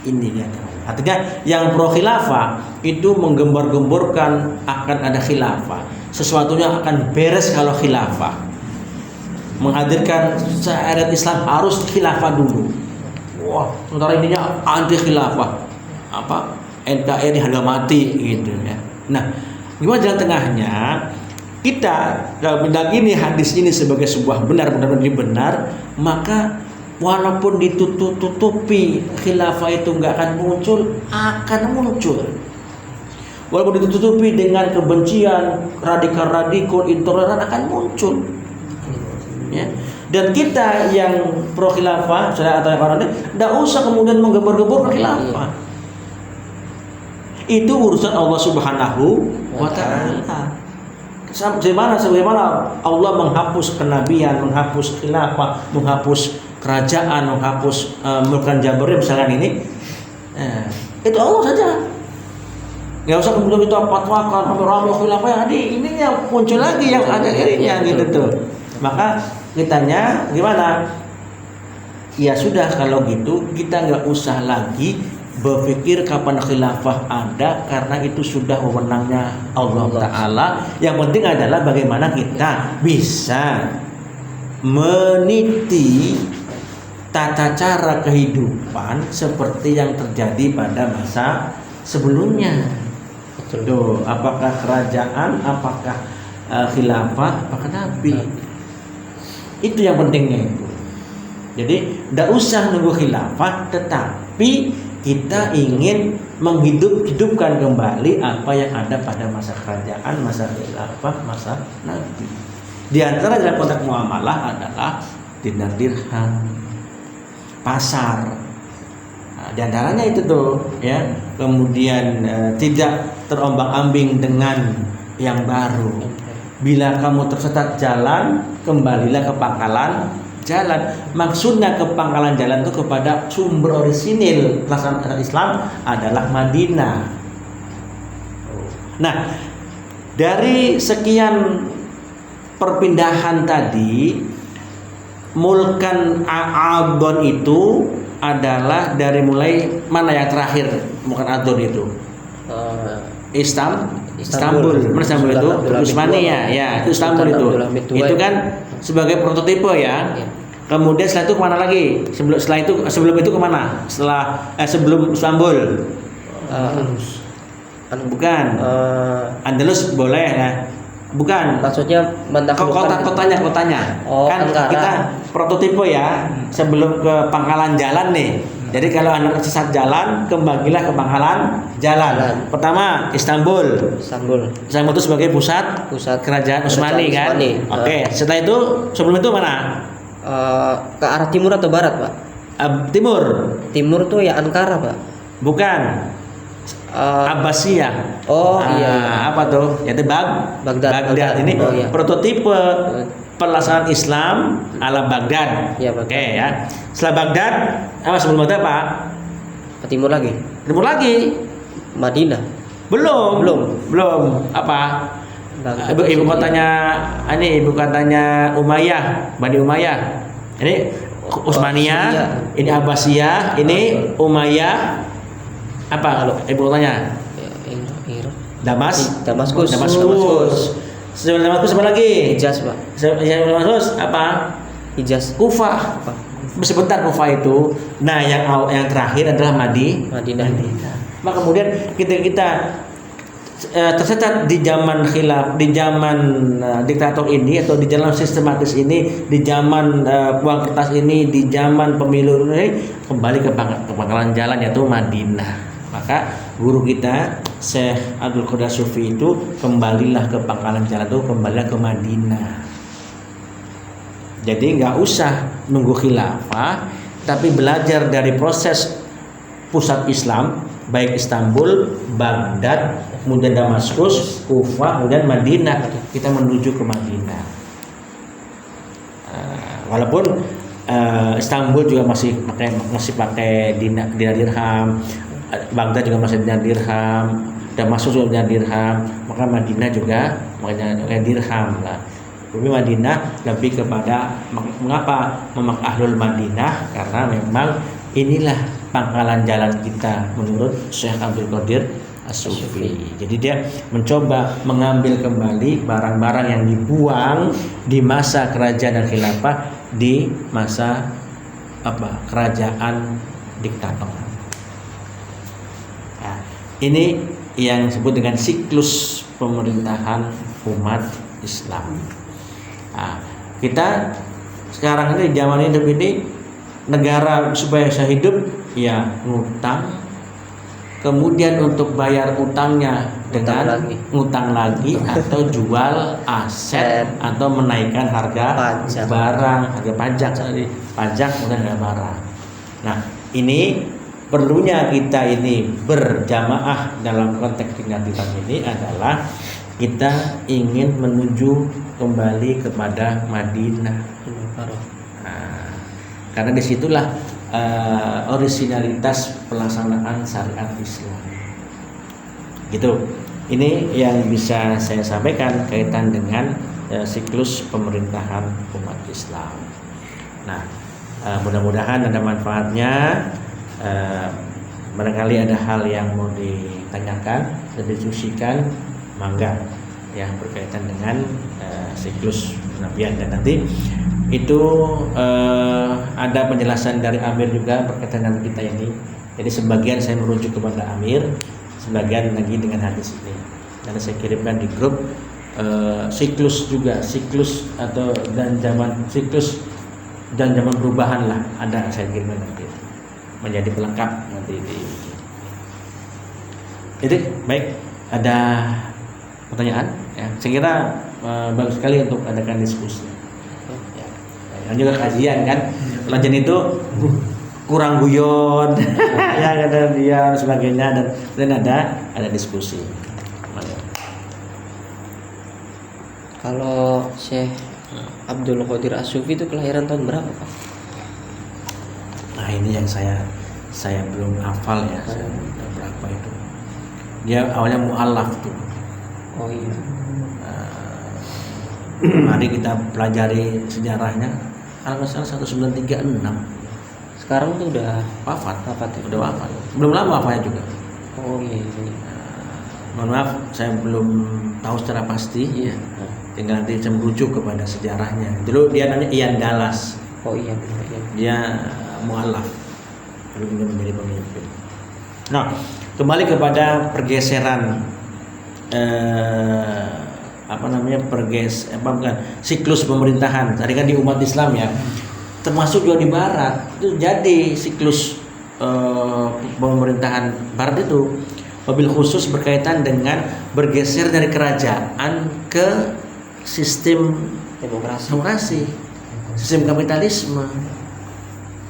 Ini dia. Artinya yang pro khilafah itu menggembar-gemborkan akan ada khilafah. Sesuatunya akan beres kalau khilafah. Menghadirkan syariat Islam harus khilafah dulu. Wah, sementara ininya anti khilafah. Apa? NKRI harga mati gitu ya. Nah, gimana jalan tengahnya? Kita kalau meyakini hadis ini sebagai sebuah benar-benar benar, maka walaupun ditutup-tutupi khilafah itu nggak akan muncul. Walaupun ditutupi dengan kebencian, radikal, intoleran akan muncul. Ya. Dan kita yang pro khilafah, saudara atau yang orang lain, tidak usah kemudian menggembar-gemborkan khilafah. Itu urusan Allah Subhanahu wa Ta'ala. Sebagaimana Allah menghapus kenabian, menghapus khilafah, menghapus kerajaan, menghapus Mulkan Jabariyah misalkan ini, itu Allah saja. Nggak usah kemudian kita fatwakan ramai khilafah yang ini yang muncul lagi yang ada dirinya gitu tuh. Maka kitanya gimana? Ya sudah kalau gitu kita nggak usah lagi berpikir kapan khilafah ada, karena itu sudah wewenangnya Allah Ta'ala. Yang penting adalah bagaimana kita bisa meniti tata cara kehidupan seperti yang terjadi pada masa sebelumnya. Tuh, apakah kerajaan, apakah khilafah, apakah nabi. Itu yang pentingnya itu. Jadi tidak usah nunggu khilafah, tetapi kita ingin menghidupkan kembali apa yang ada pada masa kerajaan, masa khilafah, masa nabi. Di antara dalam konteks muamalah adalah dinar dirham, pasar. Nah, di antaranya itu tuh ya. Kemudian tidak terombang-ambing dengan yang baru. Bila kamu tersesat jalan, kembalilah ke pangkalan jalan. Maksudnya ke pangkalan jalan itu kepada sumber orisinil pelaksanaan Islam adalah Madinah. Nah, dari sekian perpindahan tadi, Mulkan Adon itu adalah dari mulai mana yang terakhir Mulkan Adon itu? Istanbul. Mana Istanbul itu? Utsmaniyah, ya, itu Istanbul itu. Itu kan sebagai prototipe ya. Kemudian setelah itu kemana lagi? Sebelum itu kemana? Sebelum Istanbul? Bukan. Andalus boleh ya. Bukan. Maksudnya kotanya. Kan Ankara. kita prototipe ya. Sebelum ke pangkalan jalan nih. Jadi kalau Anda tersesat jalan, kembalilah ke pangkalan jalan. Pertama Istanbul itu sebagai pusat kerajaan Utsmani kan. Oke. Setelah itu sebelum itu mana? Ke arah timur atau barat, Pak? Timur tuh ya Ankara, Pak. Bukan. Abbasiyah. Iya. Apa tuh? Yaitu Baghdad. Ini iya. prototipe pelaksanaan Islam ala Baghdad. Ya, Baghdad. Oke ya. Setelah Baghdad, apa sebelum Baghdad Pak? Ke timur lagi. Madinah. Belum. Apa? Ibu kotanya Umayyah, Bani Umayyah. Ini Utsmaniyah, ini Abbasiyah, ini Umayyah. Apa kalau ibu kotanya? Damaskus. Sebelum Damaskus apa lagi? Hijaz, Pak. Sebelum Damaskus apa? Hijaz. Kufah. Sebentar Kufah itu. Nah, yang terakhir adalah Madinah. Maka kemudian kita tersesat di zaman khilaf, di zaman diktator ini, atau di jalan sistematis ini, di zaman uang kertas ini, di zaman pemilu ini, kembali ke pangkalan jalan yaitu Madinah. Maka guru kita Syekh Abdul Qadir Sufi itu kembalilah ke pangkalan jalan itu, kembalilah ke Madinah. Jadi nggak usah nunggu khilafah, tapi belajar dari proses pusat Islam, baik Istanbul, Baghdad, kemudian Damaskus, Kufah, kemudian Madinah. Kita menuju ke Madinah. Walaupun Istanbul juga masih pakai dinar dirham, Baghdad juga masih dinar dirham, sudah masuk sudah dirham, maka Madinah juga makanya dirham lah. Tapi Madinah lebih kepada mengapa Ahlul Madinah, karena memang inilah pangkalan jalan kita menurut Syekh Abdul Qadir As-Sufi. Jadi dia mencoba mengambil kembali barang-barang yang dibuang di masa kerajaan dan khilafah, di masa kerajaan diktator. Nah, ini yang disebut dengan siklus pemerintahan umat Islam. Nah, kita sekarang ini zaman hidup ini, negara supaya bisa hidup ya ngutang, kemudian untuk bayar utangnya dengan ngutang lagi atau jual aset atau menaikkan harga barang, harga pajak kemudian harga barang. Nah, ini perlunya kita ini berjamaah dalam konteks tinggal ini adalah kita ingin menuju kembali kepada Madinah. Nah, karena disitulah originalitas pelaksanaan syariat Islam. Gitu. Ini yang bisa saya sampaikan kaitan dengan siklus pemerintahan umat Islam. Nah, mudah-mudahan ada manfaatnya. Barangkali ada hal yang mau ditanyakan, didiskusikan, mangga ya, berkaitan dengan siklus penabian. Dan nanti itu ada penjelasan dari Amir juga berkaitan dengan kita ini. Jadi sebagian saya merujuk kepada Amir, sebagian lagi dengan hadis ini. Karena saya kirimkan di grup siklus juga, siklus atau dan zaman perubahan lah, ada saya kirimkan nanti menjadi pelengkap nanti di. Itu baik, ada pertanyaan ya, saya kira bagus sekali untuk adakan diskusi ya. Yang juga kajian kan, pelajaran itu kurang guyon ya, ada dia dan sebagainya, dan ada diskusi. Kalau Syekh Abdul Qadir As-Sufi itu kelahiran tahun berapa, Pak? Nah, ini yang saya belum hafal ya, saya berapa itu. Dia awalnya mu'allaf tuh. Oh iya. Mari kita pelajari sejarahnya. Kalau nggak salah 1936. Sekarang tuh udah wafat ya? Udah wafat. Belum lama wafatnya juga. Oh iya. Mohon maaf, saya belum tahu secara pasti. Iya. Tinggal nanti saya merujuk kepada sejarahnya. Dulu dia namanya Ian Dallas. Oh iya. Dia mu'allaf, lalu kemudian menjadi pemimpin. Nah, kembali kepada pergeseran siklus pemerintahan. Tadi kan di umat Islam ya, termasuk juga di Barat itu jadi siklus pemerintahan Barat itu, mobil khusus berkaitan dengan bergeser dari kerajaan ke sistem demokrasi, sistem kapitalisme.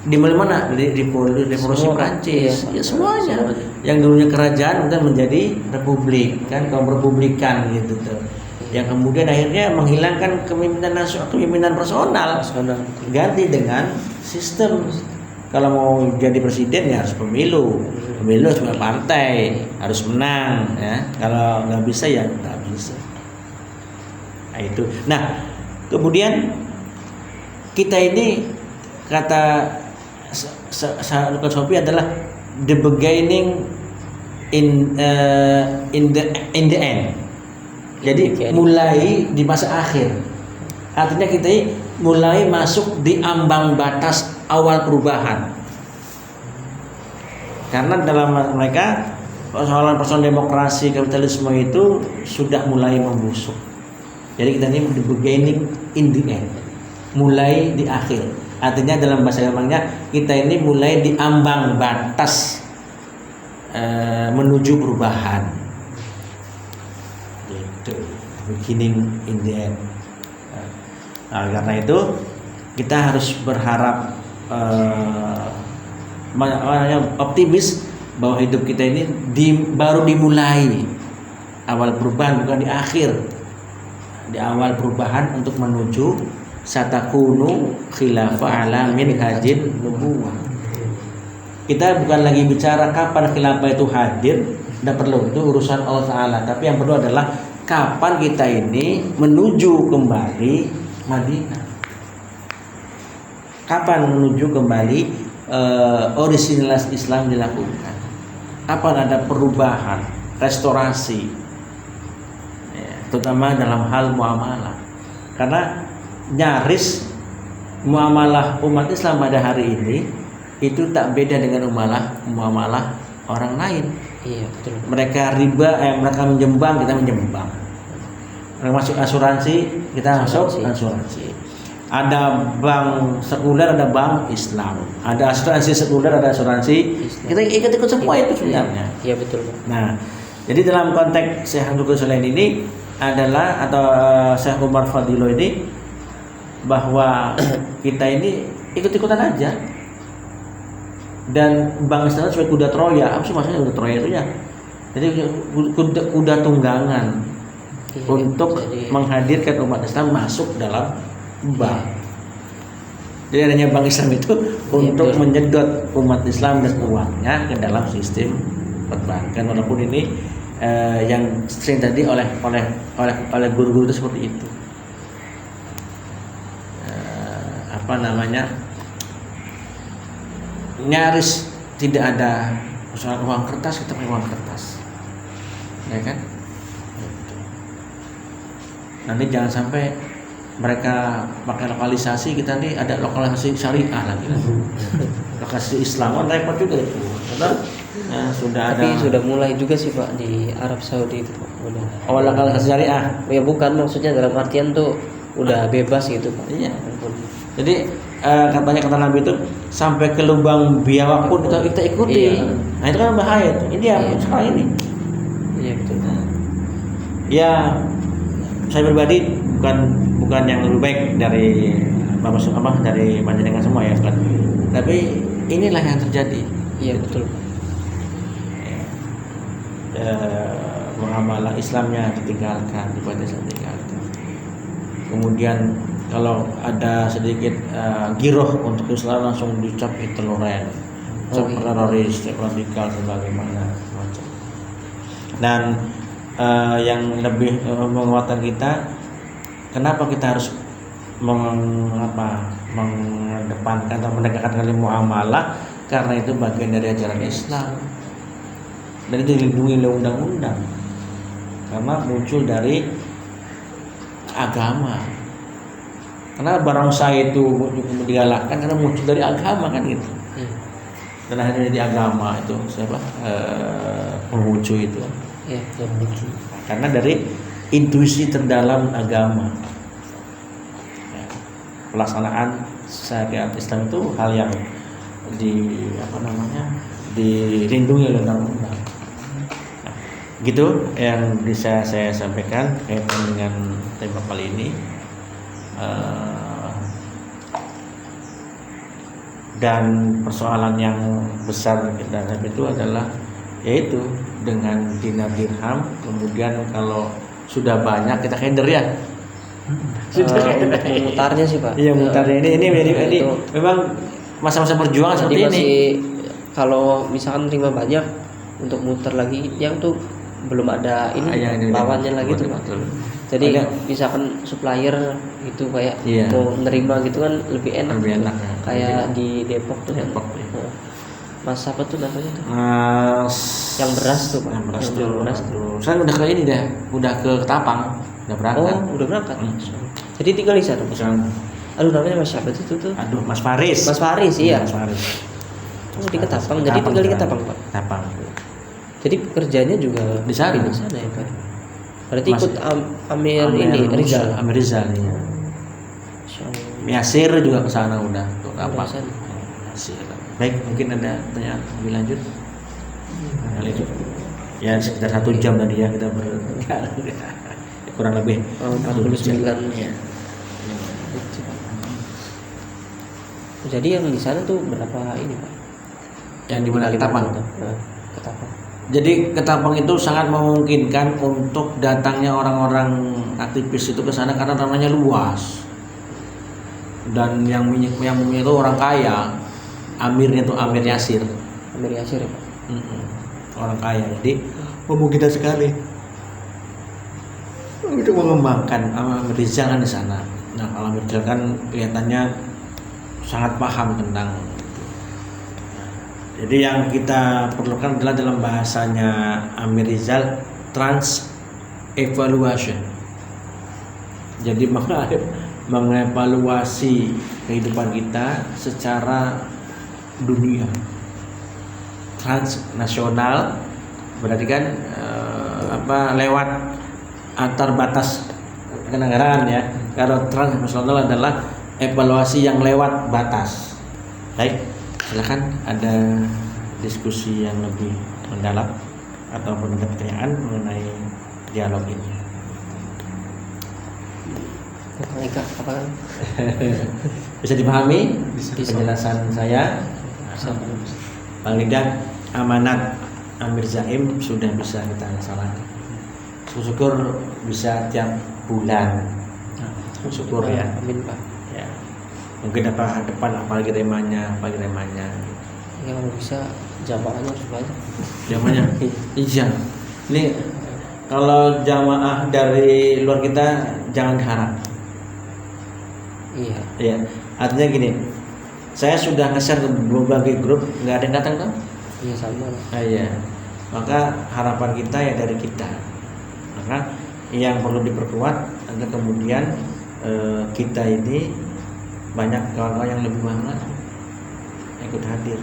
Di mana? Di revolusi Prancis, ya semuanya. Yang dulunya kerajaan kemudian menjadi republik, kan, kaum republikan gitu tuh. Yang kemudian akhirnya menghilangkan kepemimpinan personal, ganti dengan sistem. Kalau mau jadi presiden ya harus pemilu cuma partai, harus menang ya. Kalau nggak bisa ya nggak bisa. Nah itu. Nah, kemudian kita ini kata Lukas Sofi adalah the beginning in the end. Jadi mulai di masa akhir. Artinya kita ini mulai masuk di ambang batas awal perubahan. Karena dalam mereka persoalan demokrasi kapitalisme itu sudah mulai membusuk. Jadi kita ini the beginning in the end. Mulai di akhir. Artinya dalam bahasa gampangnya kita ini mulai di ambang batas menuju perubahan. Gitu. Beginning in the end. Nah, karena itu kita harus berharap optimis bahwa hidup kita ini baru dimulai. Awal perubahan bukan di akhir. Di awal perubahan untuk menuju satakunu khilafah ala minhajin nubuwah. Kita bukan lagi bicara kapan khilafah itu hadir, Tidak perlu, itu urusan Allah Ta'ala. Tapi yang perlu adalah kapan kita ini menuju kembali Madinah. Kapan menuju kembali originalitas Islam dilakukan. Kapan ada perubahan, restorasi, ya, terutama dalam hal muamalah. Karena nyaris muamalah umat Islam pada hari ini itu tak beda dengan muamalah orang lain. Iya, betul. Mereka mereka menjembang, kita menjembang. Mereka masuk asuransi, kita masuk asuransi. Ada bank sekuler, ada bank Islam. Ada asuransi sekuler, ada asuransi Islam. Kita ikut semua itu sebenarnya. Iya, betul. Nah, jadi dalam konteks Syekh Abdul Sulaim ini adalah atau Syekh Umar Fadilo ini bahwa kita ini ikut-ikutan aja. Dan bank Islam sebagai kuda Troya. Apa sih maksudnya kuda Troya itu ya? Jadi kuda tunggangan untuk menghadirkan umat Islam masuk dalam bank. Jadi adanya bank Islam itu untuk menyedot umat Islam dan uangnya ke dalam sistem perbankan. Walaupun ini yang sering tadi oleh guru-guru itu seperti itu. Nyaris tidak ada soal uang kertas, kita pakai uang kertas, ya kan? Nanti jangan sampai mereka pakai lokalisasi, kita nih ada lokalisasi syariah lagi, lokalisasi Islam, repot juga itu. Sudah Tapi ada. sudah mulai juga sih Pak di Arab Saudi itu Pak. Udah. Oh, lokalisasi syariah. Ya bukan, maksudnya dalam artian tuh udah bebas gitu Pak. Iya. Jadi katanya kata Nabi itu sampai ke lubang biawak pun kita ikuti. Iya. Nah itu kan bahaya. Ini ya sekarang ini. Iya betul. Ya saya pribadi bukan yang lebih baik dari dari panjenengan semua ya kan. Tapi inilah yang terjadi. Iya betul. Muamalah Islamnya ditinggalkan, ibadah ditinggalkan. Kemudian kalau ada sedikit giroh untuk Islam langsung dicap Hitleran, dicap teroris, radikal sebagaimana macam. Dan yang lebih menguatkan kita, kenapa kita harus mengedepankan atau menegakkan kalimat muamalah? Karena itu bagian dari ajaran Islam dan itu dilindungi oleh undang-undang karena muncul dari agama. Karena barongsai itu digalakkan karena muncul dari agama kan gitu. Dan akhirnya di agama itu siapa Konghucu itu. Iya, Konghucu. Karena dari intuisi terdalam agama. Pelaksanaan syariat Islam itu hal yang dilindungi oleh undang-undang. Gitu yang bisa saya sampaikan kaitan dengan tema kali ini. Dan persoalan yang besar kita hadapi itu adalah yaitu dengan dinar dirham. Kemudian kalau sudah banyak kita keder ya. Mutarnya sih Pak. Iya mutarnya ini memang masa-masa perjuangan seperti ini. Masih kalau misalkan terima banyak untuk muter lagi yang tuh belum ada lawannya lagi tuh Pak. Jadi misalkan supplier itu kayak mau nerima gitu kan lebih enak. Kayak di Depok tuh. Depok. Mas apa tuh namanya tuh? Yang beras tuh Pak. Yang beras tuh. Saya udah ke ini deh, udah ke Ketapang, udah berangkat. Oh, udah berangkat. Jadi tinggal di sana. Aduh namanya Mas siapa itu tuh? Aduh, Mas Faris. Mas Faris iya. Mas Faris. Oh, di Ketapang. Jadi tinggal di Ketapang, Pak. Ketapang. Jadi kerjanya juga di sana ya, Pak. Berarti ikut Amir Rizal. Amir Rizal ya. Yasir juga ke sana udah ke Ketapang. Baik, mungkin ada pertanyaan lebih lanjut. Ya sekitar 1 jam tadi ya kita kurang lebih 49 ya. Jadi yang di sana tuh berapa ini Pak? Yang di mana Ketapang? Ketapang. Jadi Ketapang itu sangat memungkinkan untuk datangnya orang-orang aktivis itu ke sana karena tanahnya luas. Dan yang punya itu orang kaya. Amirnya itu Amir Yasir. Amir Yasir ya Pak. Orang kaya. Jadi memungkinkan sekali untuk mengembangkan Amir Rizal kan di sana. Nah, kalau Amir Rizal kan kelihatannya sangat paham tentang itu. Jadi yang kita perlukan adalah dalam bahasanya Amir Rizal trans evaluation. Jadi mengevaluasi kehidupan kita secara dunia, transnasional, berarti kan lewat antar batas kenegaraan ya. Kalau transnasional adalah evaluasi yang lewat batas. Baik, silakan ada diskusi yang lebih mendalam ataupun ada pertanyaan mengenai dialog ini. Eka, apa? Bisa dipahami Bisa. penjelasan saya? Paling tidak amanat Amir Zaim sudah bisa kita laksanakan. Syukur bisa tiap bulan. Syukur ya. Amin Pak. Ya. Mungkin apa depan apalagi temanya. Ya kalau bisa jamaahnya harus banyak. Jamaahnya. Iya. Ini kalau jamaah dari luar kita jangan diharap. Iya. Ya, artinya gini, saya sudah nge-share ke berbagai grup, nggak ada yang datang kan? Iya sama. Iya, maka harapan kita ya dari kita. Maka yang perlu diperkuat adalah kemudian kita ini banyak kawan-kawan yang lebih banyak ikut hadir.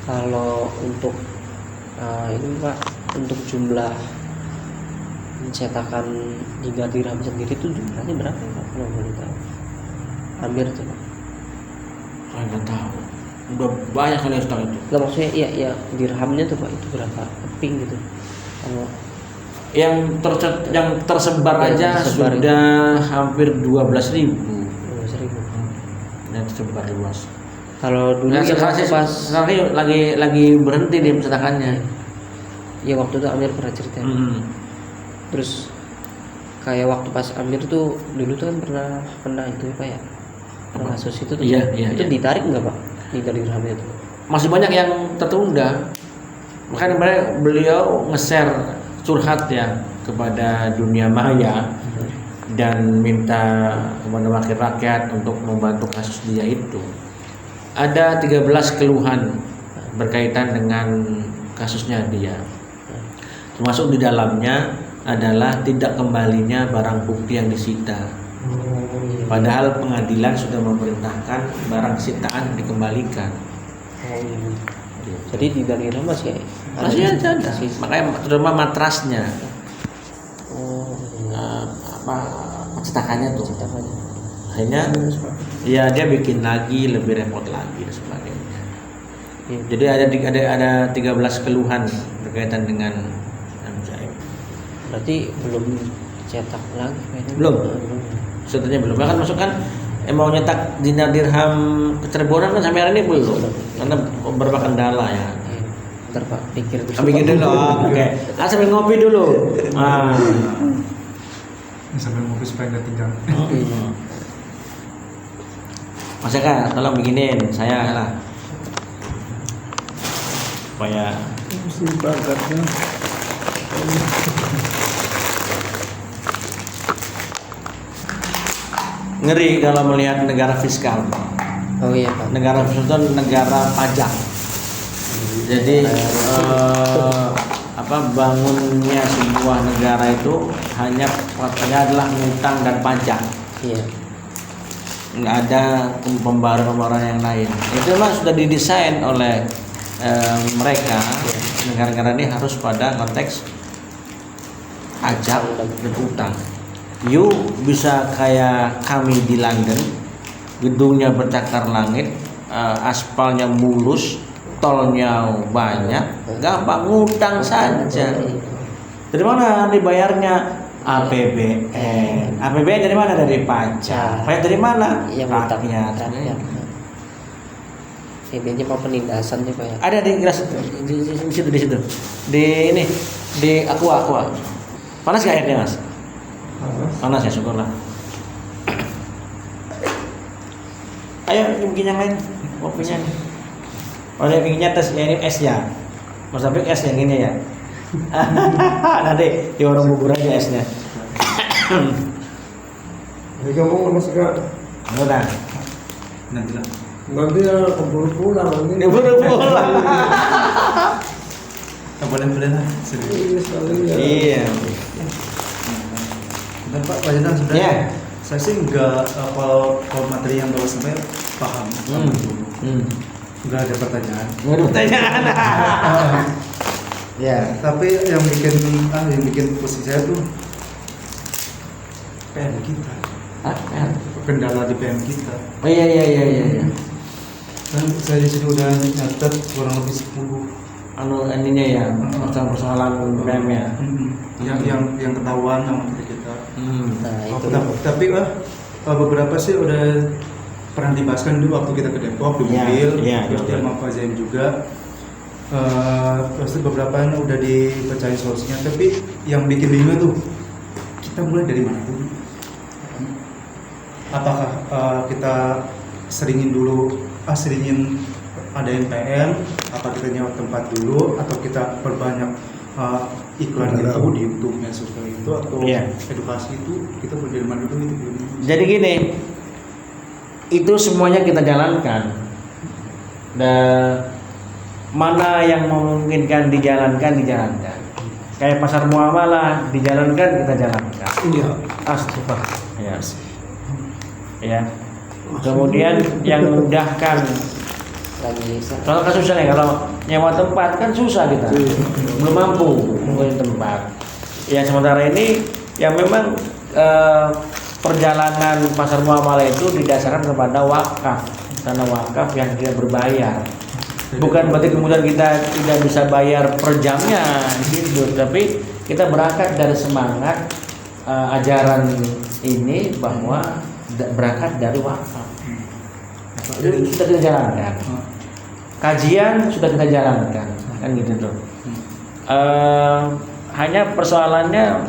Kalau untuk ini Pak, untuk jumlah cetakan hingga dirham sendiri itu jumlahnya berapa Pak? Kalau boleh tahu. Amir tuh Pak. Saya nggak tahu. Udah banyak kali stok itu. Nggak, maksudnya ya dirhamnya tuh Pak, itu berapa keping gitu? Kalau Yang tersebar Yang aja tersebar sudah hampir 12.000 1.000. dan tersebar luas. Kalau dulu Nah, ya sekarang waktu pas lagi berhenti di cetakannya. ya waktu itu Amir pernah cerita. Terus kayak waktu pas Amir tuh dulu tuh kan pernah kena itu ya Pak ya, pernah kasus itu tuh. Iya, itu iya. ditarik nggak Pak hingga dirhamnya itu? Masih banyak yang tertunda. Makanya beliau nge-share curhat ya kepada dunia maya dan minta kepada wakil rakyat untuk membantu kasus dia itu. Ada 13 keluhan berkaitan dengan kasusnya dia. Termasuk di dalamnya adalah tidak kembalinya barang bukti yang disita. Padahal pengadilan sudah memerintahkan barang sitaan dikembalikan. Jadi di dirham masih Masih ada. Makanya terutama matrasnya, Oh, cetakannya tuh. cetakannya. Akhirnya ya dia bikin lagi, lebih repot lagi dan sebagainya. Iya. Jadi ada 13 keluhan berkaitan dengan MJM. Berarti belum cetak lagi Pak, ini? Belum. Sebetulnya belum. Bahkan masuk kan mau nyetak dinar dirham kecerbonan kan sampai hari ini belum. Karena beberapa kendala ya. Iya. Ntar Pak pikir dulu. Bikin dulu. Oke. Sambil ngopi dulu. Sambil ngopi supaya nggak tinggal. Mas Eka, tolong bikinin saya lah. Supaya Mesti bakatnya. ngeri kalau melihat negara fiskal. Oh iya Pak. Negara fiskal itu negara pajak. Jadi bangunnya sebuah negara itu hanya adalah ngutang dan pajak. Iya. Nggak ada pembayaran yang lain. Itu memang sudah didesain oleh mereka. Negara-negara ini harus pada konteks pajak dan utang. You bisa kayak kami di London, gedungnya bercakar langit, aspalnya mulus, tolnya banyak, gampang ngutang saja. Dari mana dibayarnya? APBN. APBN dari mana? Dari pajak. Pajak dari mana? Yang Rakyat. Intinya mau penindasan nih Pak ya. Ada di situ. Di ini, di aqua. Panas gak airnya Mas? Panas ya, syukurlah. Ayo bikin yang lain, kopinya nih. Oh, yang bikinnya tes, ya ini es ya. Mas Abik es yang ini ya. Nanti di warung bubur aja esnya. Jadi kamu masih kak? Udah. Nanti lah. Nanti ya keburu pulang nanti. Bubur pulang. Boleh lah. Iya. Dan Pak Jendral sebenarnya Iya. saya sih nggak kalau materi yang bawa sampai paham. Nggak ada pertanyaan. Nggak ada pertanyaan. Ya. Tapi yang bikin pusing saya tuh PM kita. Kendala di PM kita. Oh iya. Kan saya di sini udah nyatet kurang lebih 10 Ininya ya, persoalan PM ya. Yang ketahuan sama kita. Nah, itu. Tapi beberapa sih udah pernah dibahaskan dulu waktu kita ke Depok di mobil, sama Pak Zaim juga. Pasti beberapa udah dipercaya solusinya, tapi yang bikin bingung tuh kita mulai dari mana dulu? Apakah kita seringin adain PM, apa kita nyewa tempat dulu, atau kita perbanyak iklan itu di YouTube medsos itu, atau edukasi itu kita dari mana dulu itu belum. Jadi gini, itu semuanya kita jalankan. Dan mana yang memungkinkan dijalankan. Kayak pasar muamalah dijalankan, kita jalankan. Iya. Astagfirullah. Ya. Kemudian yang memudahkan. Kalau susah nih, kalau nyewa tempat kan susah kita, belum mampu punya tempat. Ya sementara ini yang memang perjalanan pasar muamalah itu didasarkan kepada wakaf, tanah wakaf yang tidak berbayar. Bukan berarti kemudian kita tidak bisa bayar per jamnya gitu, tapi kita berangkat dari semangat ajaran ini bahwa berangkat dari wakaf. Itu sudah kita jalankan. Kajian sudah kita jalankan, kan gitu tuh. Hanya persoalannya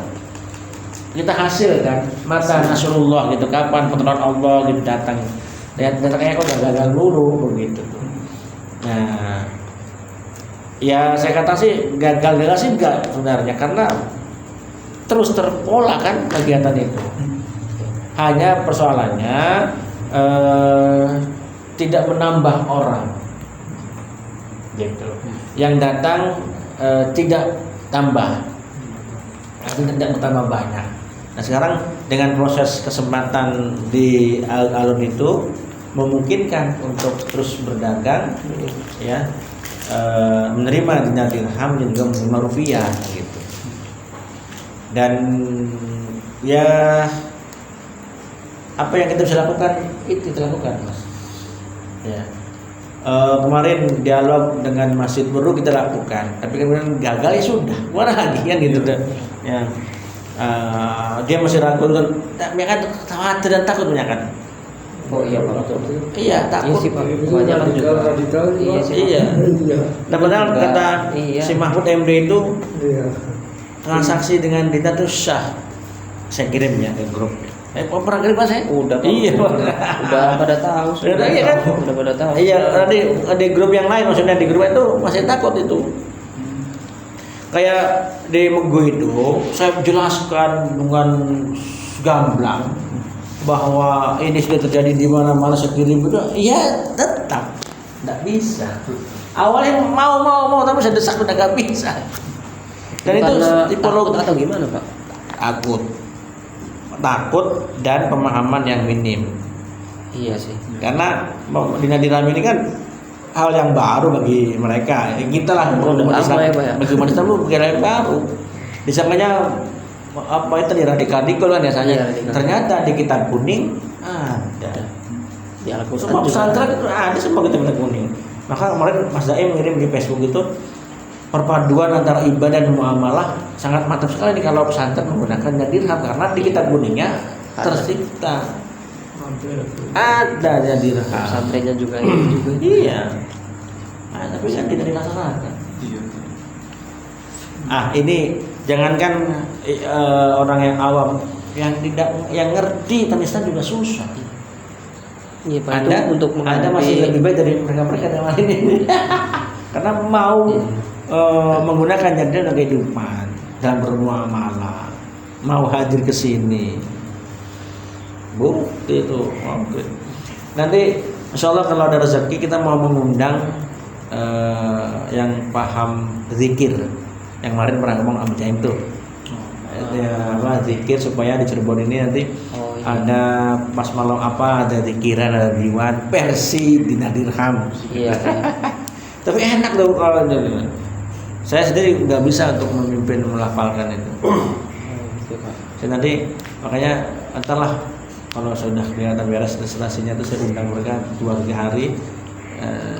kita hasilkan mata nasrullah gitu, kapan pertolongan Allah gitu datang. Datangnya kok gagal dulu begitu tuh. Nah, ya saya kata sih gagal sih enggak sebenarnya, karena terus terpola kan kegiatan itu. Hanya persoalannya tidak menambah orang gitu. Yang datang tidak tambah, tidak bertambah banyak. Nah sekarang dengan proses kesempatan di alun itu memungkinkan untuk terus berdagang, ya, menerima dinar dirham dan juga menerima rupiah gitu. Dan ya apa yang kita bisa lakukan itu kita lakukan, Mas. Ya. Kemarin dialog dengan Masjid Baru kita lakukan, tapi kemudian gagal ya sudah, mana lagi kan gitu tuh. Ya. Dia masih ragu kan, mereka khawatir dan takut kan. Oh iya Pak, betul. Iya, takut. Iya sih Pak, banyak kan juga. Iya sih. Iya. Nah, padahal kata si Mahfud MD itu transaksi dengan Dita itu sah. Saya kirim ya ke grup. Pernah kirim Pak saya? Udah Pak. Iya. Udah pada tahu. Iya kan? Udah pada tahu. Iya, di grup yang lain, maksudnya di grup itu masih takut itu. Kayak di Megu itu saya jelaskan dengan gamblang bahwa ini sudah terjadi di mana-mana sekirim itu, ya tetap tidak bisa. Awalnya mau tapi saya desak udah nggak bisa. Dan itu takut atau gimana Pak? Takut dan pemahaman yang minim. Iya sih. Karena dinar dirham ini kan hal yang baru bagi mereka. Kita lah bagi umat Islam bukan yang baru. Disangkanya apa itu radikal kan biasanya. Ternyata di kitab kuning ada. Di Al-Qur'an semua pesantren ada semua kitab kuning. Maka kemarin Mas Zaim ngirim di Facebook itu perpaduan antara ibadah dan muamalah sangat mantap sekali nih kalau pesantren menggunakan dirham, karena di kitab kuningnya tercipta ada dirham. Pesantrennya juga itu juga. Iya. Nah, tapi kan tidak dilaksanakan. Iya. Ini jangankan orang yang awam, yang ngerti Islam juga susah. Iya Pak. Anda masih lebih baik dari mereka yang lain ini. Karena mau menggunakan janda dalam kehidupan dan bermuamalah, mau hadir ke sini, bukti itu. Oke. Nanti insya Allah kalau ada rezeki kita mau mengundang yang paham zikir, yang kemarin pernah ngomong Om Jaim tuh. Zikir supaya di Cirebon ini nanti ada pas malam ada zikiran, ada diwan versi Dina Dirham. Iya. Tapi enak dong kalau saya sendiri nggak bisa untuk memimpin melafalkan itu. Saya nanti makanya entahlah kalau sudah kelihatan beres registrasinya itu saya undang mereka 2-3 hari.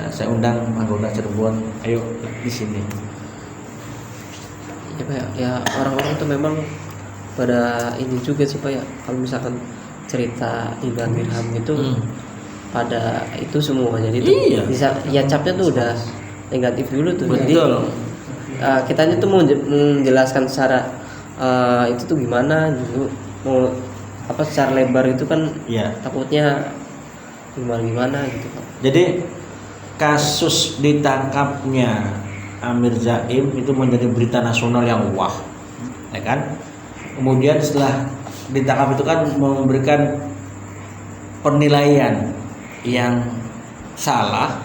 Saya undang anggota Cirebon, ayo di sini. Ya Pak, ya orang-orang tuh memang pada ini juga sih Pak ya, kalau misalkan cerita Dina Dirham itu pada itu semua, jadi itu bisa ya capnya tuh udah negatif dulu tuh. Betul. Jadi kitanya tuh mau menjelaskan secara itu tuh gimana gitu, mau apa secara lebar itu kan takutnya gimana gitu Pak. Jadi kasus ditangkapnya Amir Zaim itu menjadi berita nasional yang wah, ya kan? Kemudian setelah ditangkap itu kan memberikan penilaian yang salah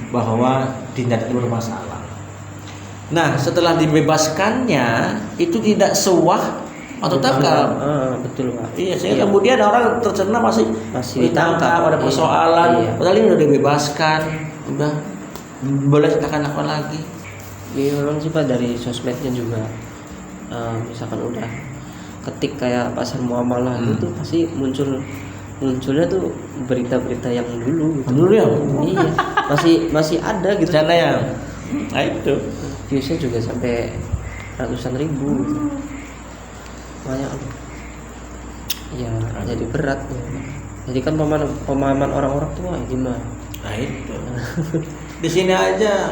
bahwa Dina itu bermasalah. Nah, setelah dibebaskannya itu tidak sewah atau tangkap. Betul Pak. Iya, sehingga kemudian orang tercena masih ditangkap, ada persoalan. Padahal ini udah dibebaskan, udah boleh silakan lakukan lagi. Iya memang sih Pak, dari sosmednya juga misalkan udah ketik kayak pasar muamalah itu pasti munculnya tuh berita-berita yang dulu gitu. Dulu ya? Iya, masih ada gitu. Cara yang itu viewsnya juga sampai ratusan ribu gitu. Makanya ya jadi berat ya. Jadi kan pemahaman orang-orang tuh gimana? Nah itu di sini aja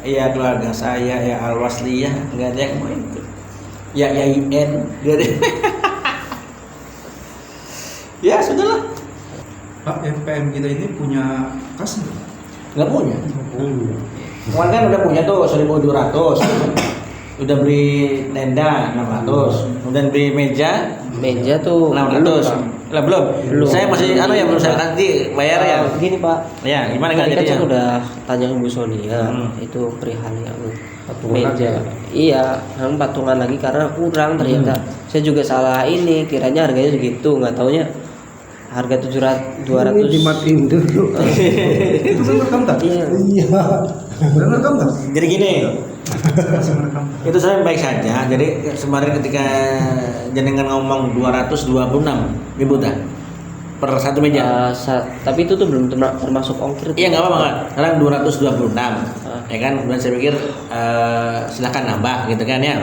ya keluarga saya ya Al-Wasliyah nggak ada yang mau ikut. Ya IN nggak ada. Ya sudahlah. Pak, FPM kita ini punya kas nggak? Nggak punya. Kemarin kan udah punya tuh 1.200. Udah beli tenda 600. Kemudian beli meja tuh 600. Lah belum. Saya masih belum saya nanti bayar ya. Gini Pak. Ya, gimana Tadi kan jadinya? saya udah tanya ke Bu Sonia itu perihal yang meja. Iya, yang patungan lagi karena kurang ternyata. Saya juga salah ini, kiranya harganya segitu, nggak taunya harga 200. Ini dimatiin dulu. Itu kan rekam tak? Iya. Udah rekam tak? Jadi gini, Masih merekam. itu saya baik saja. Jadi kemarin ketika jenengan ngomong 226.000 dah per satu meja. Tapi itu tuh belum termasuk ongkir. Iya nggak apa-apa. Sekarang 226, ya kan. Kemudian saya pikir silakan nambah gitu kan ya.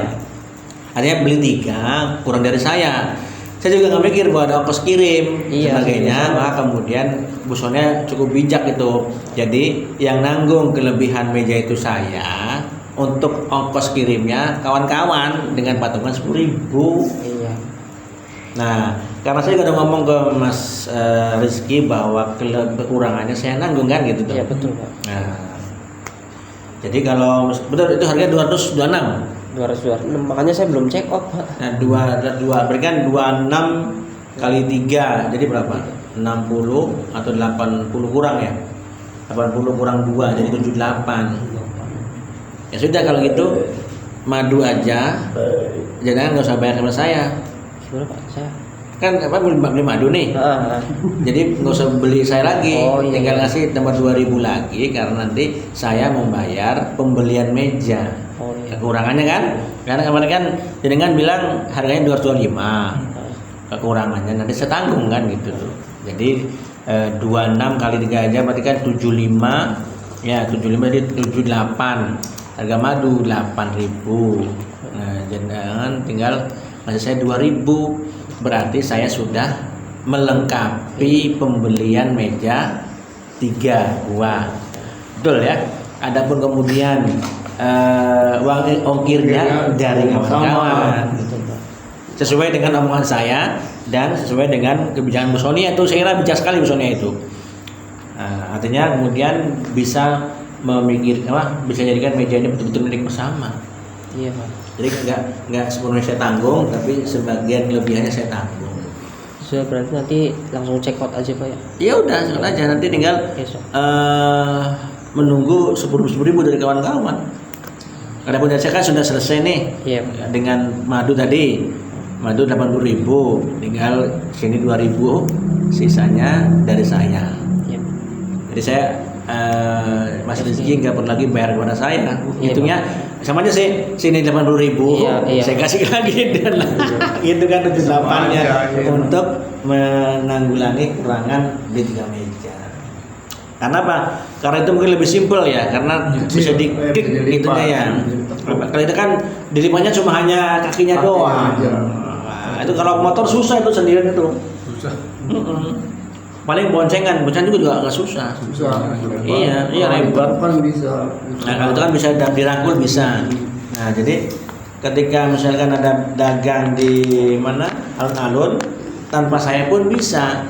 Artinya beli 3 kurang dari saya. Saya juga nggak mikir bahwa ada ongkos kirim sebagainya. Maka kemudian Bu Sonia cukup bijak itu. Jadi yang nanggung kelebihan meja itu saya. Untuk ongkos kirimnya kawan-kawan dengan patungan 10.000. Iya. Nah, karena saya udah ngomong ke Mas Rizky bahwa kekurangannya saya nanggung kan gitu tuh. Iya betul Pak. Nah, jadi kalau betul itu harga 226. 226. Makanya saya belum check out Pak. Nah, berikan 26 kali 3 jadi berapa? 60 atau 80 kurang ya? 80 kurang 2 jadi 78. Ya sudah kalau gitu madu aja, jangan nggak usah bayar sama saya. Gimana Pak? Saya Kan beli madu nih. Jadi nggak usah beli saya lagi, tinggal ngasih tambah 2.000 lagi karena nanti saya membayar pembelian meja. Kekurangannya kan? Karena kemarin kan jenengan bilang harganya 225. Kekurangannya nanti saya tanggung kan gitu tuh. Jadi 26 kali 3 aja berarti kan 75. Ya 75 jadi 78. Harga madu 8.000. Nah, jangan tinggal ngasih saya 2.000. Berarti saya sudah melengkapi pembelian meja 3 buah. Betul ya? Adapun kemudian uang ongkirnya dari kawan-kawan. Sesuai dengan omongan saya dan sesuai dengan kebijakan Bu Sonia itu saya kira bijak sekali Bu Sonia itu. Artinya kemudian bisa bisa jadikan meja ini betul-betul milik bersama. Iya Pak. Jadi nggak sepenuhnya saya tanggung, tapi sebagian kelebihannya saya tanggung. Sudah, berarti nanti langsung check out aja Pak ya? Ya udah, check out aja, nanti tinggal menunggu 10.000 dari kawan-kawan. Adapun saya kan sudah selesai nih. Iya. Dengan madu tadi, madu 80.000, tinggal sini 2.000, sisanya dari saya. Iya. Jadi saya Mas Rizky nggak perlu lagi bayar kepada saya. Iya, Hitungnya sama aja sih, sini 80.000, iya. saya kasih lagi dan itu kan 78-nya untuk menanggulangi kekurangan di 3 meja. Karena apa? Karena itu mungkin lebih simpel ya, karena bisa diklik itunya ya. Kalau itu kan dilipatnya cuma hanya kakinya doang. Nah, itu kalau motor susah itu sendirian itu. Susah. Paling boncengan juga agak susah. Iya lebar kan bisa. Nah, kalau itu kan bisa dirangkul bisa. Nah, jadi ketika misalkan ada dagang di mana alun-alun, tanpa saya pun bisa.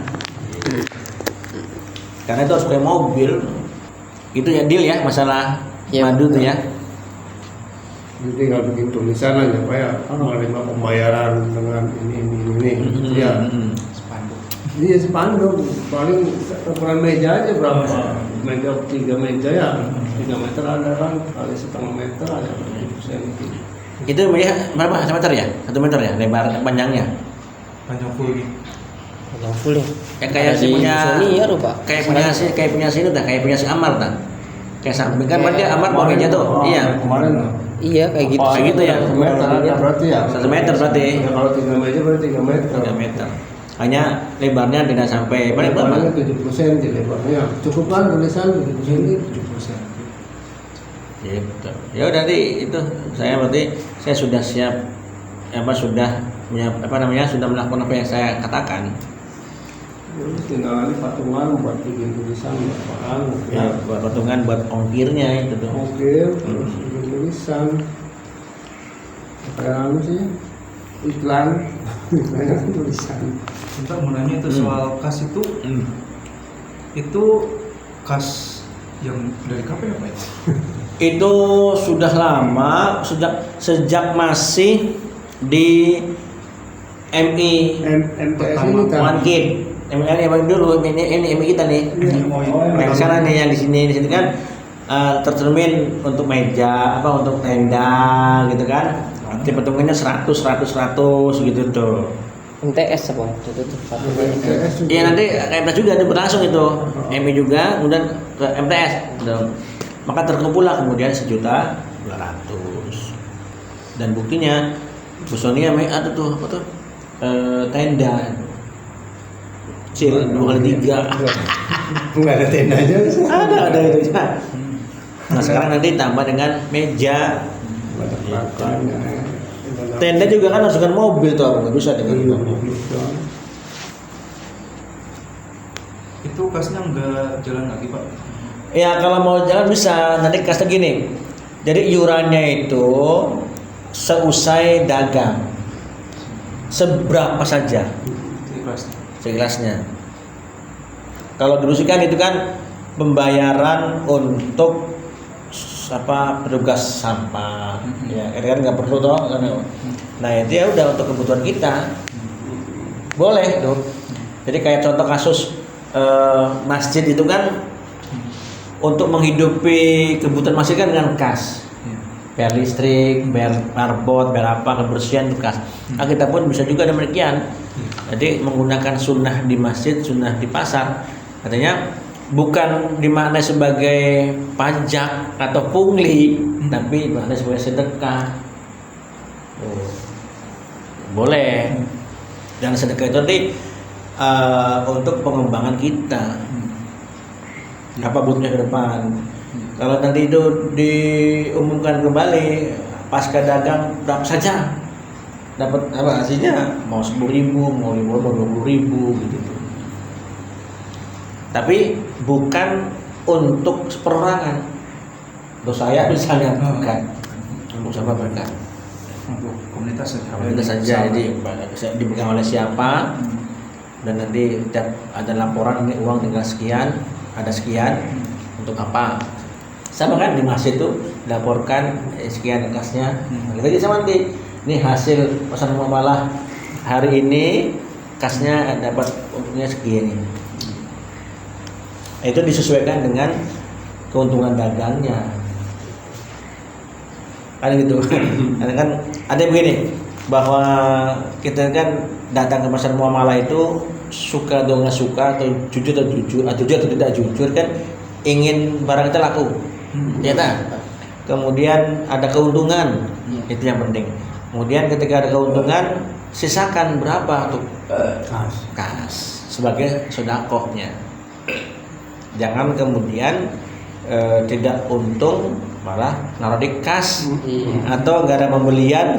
Karena itu harus pakai mobil. Itu ya deal ya masalah madu tuh ya. Jadi tinggal bikin tulisan aja Pak ya, menerima pembayaran dengan ini. Ya. Iya spanduk, paling ukuran meja aja berapa? Meja 3 meja ya, 3 meter ada kan, kali setengah meter ada. Itu meja berapa? 1 meter ya? 1 meter ya lebar panjangnya? Panjang full gitu. Panjang full ya? Kayak si punya Sony ya Pak. Kayak punya si Amar dah. Kayak samping kan berarti Amar bawa meja tuh. Iya. Kemarin. Iya kayak gitu. Kayak gitu ya. 1 meter ada berarti ya. 1 meter berarti. Ya, kalau 3 meja berarti 3 meter. 3 meter. Hanya lebarnya tidak sampai paling berapa? 70 cm lebarnya. Cukup kan tulisan 70 cm? 70 cm. Gitu. Ya udah nanti itu saya sudah siap sudah melakukan apa yang saya katakan. Tinggal nanti patungan buat bikin tulisan apaan? Ya, buat patungan buat ongkirnya itu tuh. Oke, terus bikin tulisan. Kayak sih iklan tulisan. Kita mau nanya itu soal kas itu, itu kas yang dari kapan ya Pak? Itu sudah lama, sejak masih di MI MTS ini kan. One Kid. MI dulu, ini MI kita nih. Yang sekarang nih yang di sini kan tercermin untuk meja, untuk tenda gitu kan. Nanti patungannya 100 gitu tuh. MTS apa? Itu Iya nanti MTS juga ada berlangsung itu. MI juga kemudian ke MTS. Maka terkumpullah kemudian 1.200.000. Dan buktinya Bu Sony ada tuh tenda kecil 2x3. Enggak ada tendanya. Ada itu ya. Nah sekarang nanti tambah dengan meja. Tenda juga kan harus dengan mobil tuh, nggak bisa dengan mobil. Itu kasnya nggak jalan lagi Pak? Ya kalau mau jalan bisa, nanti kasnya gini. Jadi iurannya itu seusai dagang, seberapa saja, seikhlasnya. Kalau dulu sih kan itu kan pembayaran untuk petugas sampah, ya kan nggak perlu toh. Nah itu ya udah untuk kebutuhan kita, boleh tuh. Jadi kayak contoh kasus masjid itu kan untuk menghidupi kebutuhan masjid kan dengan kas, bayar listrik, bayar marbot, bayar apa kebersihan itu kas. Nah kita pun bisa juga demikian. Jadi menggunakan sunnah di masjid, sunnah di pasar, katanya bukan dimaknai sebagai pajak atau pungli, tapi dimaknai sebagai sedekah. Boleh. Dan sedekah itu nanti untuk pengembangan kita. Apa butuhnya ke depan? Kalau nanti itu diumumkan kembali pasca dagang berapa saja dapat hasilnya, mau 10.000, mau 20.000 gitu. Tapi bukan untuk perorangan. Untuk saya misalnya bukan. Untuk siapa bukan. Untuk komunitas saja. Komunitas saja. Jadi dipegang oleh siapa. Dan nanti tiap ada laporan ini uang tinggal sekian, ada sekian untuk apa. Sama kan di masjid itu laporkan sekian kasnya. Kita bisa nanti ini hasil pasar muamalah hari ini kasnya dapat untungnya sekian ini. Itu disesuaikan dengan keuntungan dagangnya. Kan gitu. Karena kan ada yang begini bahwa kita kan datang ke pasar muamalah itu suka atau nggak suka atau jujur atau tidak jujur kan ingin barang kita laku. Ya tak? Kemudian ada keuntungan, itu yang penting. Kemudian ketika ada keuntungan, sisakan berapa tuh kas sebagai sedekahnya. Jangan kemudian tidak untung malah naruh di kas atau nggak ada pembelian,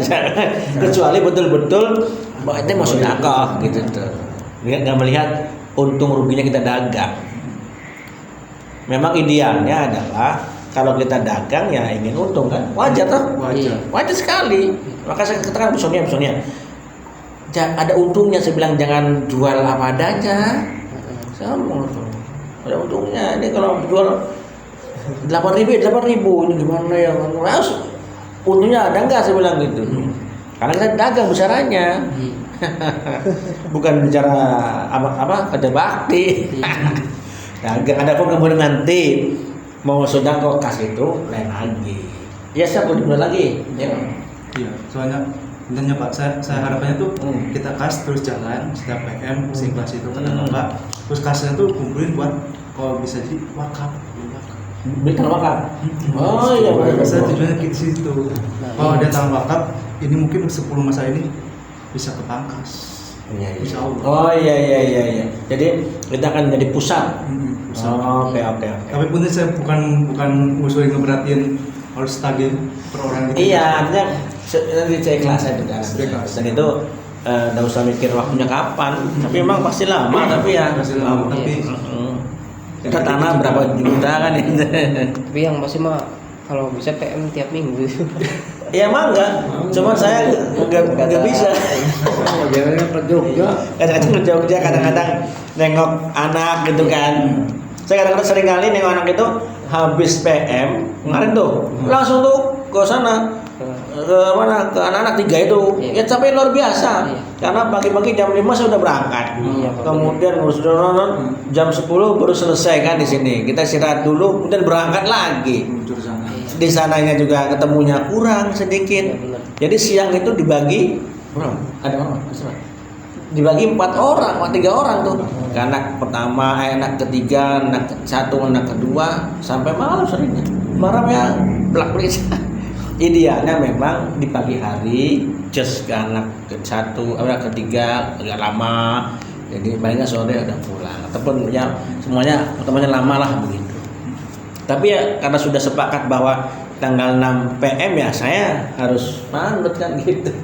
kecuali betul-betul bahwa itu mau sedekah gitu tuh. Nggak melihat untung ruginya kita dagang. Memang idealnya adalah kalau kita dagang ya ingin untung kan, wajar toh? Wajar sekali. Maka saya katakan misalnya ada untungnya, saya bilang jangan jual apa adanya. Sama tuh. Ada untungnya. Ini kalau jual 8.000 ini gimana ya? Untungnya ada enggak, saya bilang gitu. Karena kita dagang besarannya. Bukan bicara apa kerja bakti. Dagang ada pun kemudian nanti mau sedekah kas itu lain lagi. Ya siapa dimulai lagi? Ya. Iya, soalnya intinya Pak, saya harapannya tuh kita kas terus jalan setiap PM seikhlas itu kata Bapak. Terus kasnya tuh kumpulin buat kalau bisa jadi wakaf. Bikin wakaf. Oh iya, saya tujuannya ke situ. Kalau ada tanah wakaf, ini mungkin 10 masa ini bisa kepangkas. Iya. Insya Allah. Oh iya. Jadi kita akan jadi pusat. Oke. Tapi pun saya bukan usul yang ngeberatin harus tagih per orang gitu. Iya, artinya dicek kelas itu kan. Dan itu nggak usah mikir waktunya kapan. Tapi emang pasti lama. Tapi ya. Pasti lama. Tapi kita tanah berapa juta kan itu. Tapi yang pasti mah kalau bisa PM tiap minggu. Ya emang enggak. Cuma saya nggak bisa. Jalannya ke Jogja. Kadang-kadang ke Jogja, kadang-kadang nengok anak gitu kan. Saya kadang-kadang sering kali nengok anak itu habis PM kemarin tuh langsung tuh ke sana ke mana, ke anak-anak 3 itu. Ya capek luar biasa. Karena pagi-pagi jam 5 saya udah berangkat. Kemudian ngurus jam 10 baru selesai kan di sini. Kita istirahat dulu, kemudian berangkat lagi. Di sananya juga ketemunya kurang sedikit. Jadi siang itu dibagi ada berapa? Dibagi 4 orang, 3 orang tuh. Anak pertama, anak ketiga, anak satu, anak kedua sampai malam seringnya. Malam ya belak-belik. Idealnya memang di pagi hari just ke anak ke-1, anak ketiga agak lama. Jadi paling nggak sore udah pulang. Ataupun ya semuanya pertemuannya lama lah begitu. Tapi ya karena sudah sepakat bahwa tanggal 6 PM ya saya harus manut kan gitu.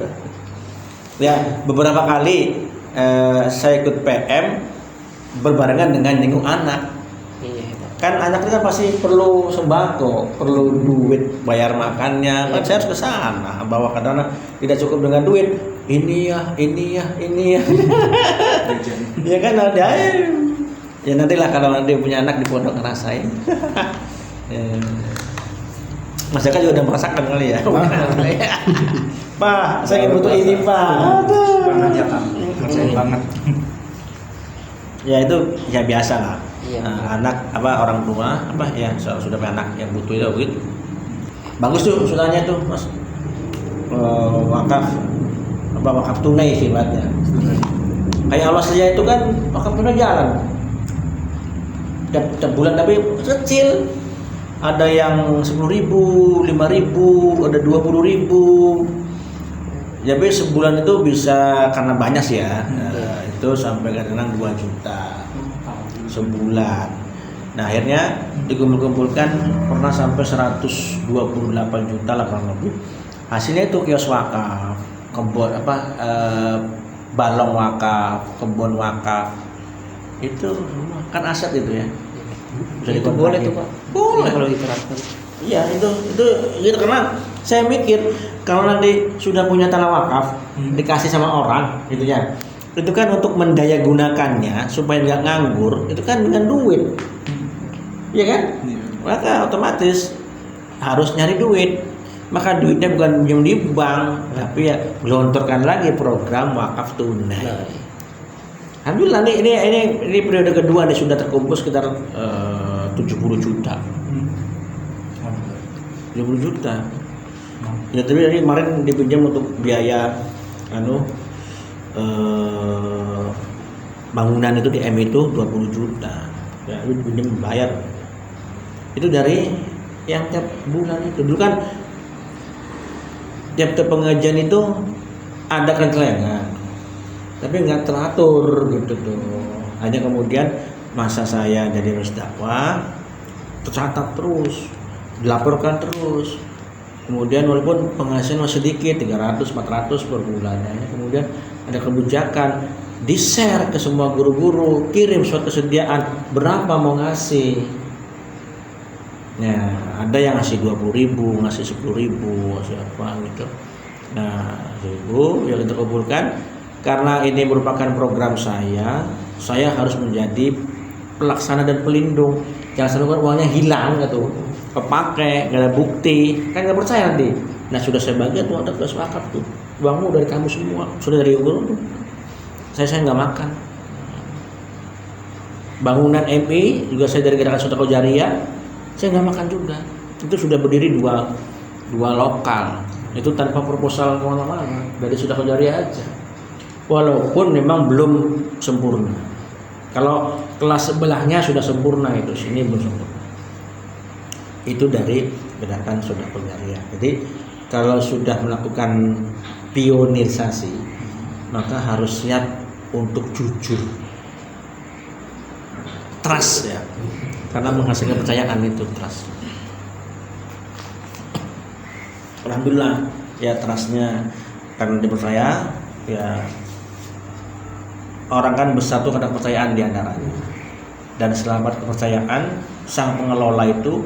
Ya beberapa kali saya ikut PM berbarengan dengan jenguk anak. Kan anak itu kan pasti perlu sembako, perlu duit bayar makannya. Kan saya harus ke sana bawa karena tidak cukup dengan duit. Ini ya. Ya kan ada. Ya nantilah kalau nanti punya anak di pondok ngerasain. Mas Jaka juga udah merasakan kali ya. Pak, saya butuh ini Pak. Banget ya Kang, ngerasain banget. Ya itu ya biasa lah. Iya. Anak orang tua ya sudah punya anak yang butuh itu begitu. Bagus tuh usulanya tuh Mas. Wakaf tunai sifatnya. Kayak Allah saja itu kan wakaf tunai jalan. Tiap bulan tapi kecil. Ada yang 10.000, 5.000, ada 20.000. Jadi sebulan itu bisa karena banyak sih ya. Itu sampai kadang-kadang 2 juta sebulan. Nah akhirnya dikumpul-kumpulkan pernah sampai 128 juta lah kurang lebih. Hasilnya itu kios wakaf, kebun balong wakaf, kebun wakaf. Itu kan aset itu ya. Bisa Itu boleh tuh Pak. Boleh kalau diterapkan. Iya itu gitu karena saya mikir kalau nanti sudah punya tanah wakaf dikasih sama orang gitu ya. Itu kan untuk mendaya gunakannya supaya nggak nganggur, itu kan dengan duit. Iya kan? maka otomatis harus nyari duit. Maka duitnya bukan pinjam di bank, tapi ya gelontorkan lagi program wakaf tunai. Alhamdulillah ini periode kedua nih sudah terkumpul sekitar 70 juta. 70 juta. Ya, tapi dari kemarin dipinjam untuk biaya bangunan itu di M itu 20 juta. Ya, itu dipinjam bayar. Itu dari yang tiap bulan itu. Dulu kan tiap pengajian itu ada kencelengan, tapi nggak teratur gitu tuh. Hanya kemudian masa saya jadi majelis dakwah tercatat terus, dilaporkan terus. Kemudian walaupun penghasilan masih sedikit 300-400 per bulan, kemudian ada kebijakan di-share ke semua guru-guru, kirim surat kesediaan berapa mau ngasih. Nah, ada yang ngasih 20.000, ngasih 10.000, ngasih apa gitu. Nah, itu yang kita kumpulkan karena ini merupakan program saya harus menjadi pelaksana dan pelindung. Jangan sampai uangnya hilang gitu, kepake, nggak ada bukti, kan nggak percaya nanti. Nah, sudah saya bagi tuh ada kelas wakaf tuh, uangmu dari kamu semua, sudah dari guru tuh. Saya nggak makan. Bangunan MI juga saya dari Gerakan Sedekah Jariah. Saya nggak makan juga. Itu sudah berdiri dua lokal. Itu tanpa proposal kemana-mana, dari Sedekah Jariah aja. Walaupun memang belum sempurna. Kalau kelas sebelahnya sudah sempurna itu, sini belum sempurna. Itu dari Gerakan Sedekah Jariah. Jadi kalau sudah melakukan pionisasi, maka harus siap untuk jujur, trust ya. Karena menghasilkan kepercayaan itu trust. Alhamdulillah ya trustnya karena dipercaya ya, orang kan bersatu karena kepercayaan di antaranya. Dan selamat kepercayaan sang pengelola itu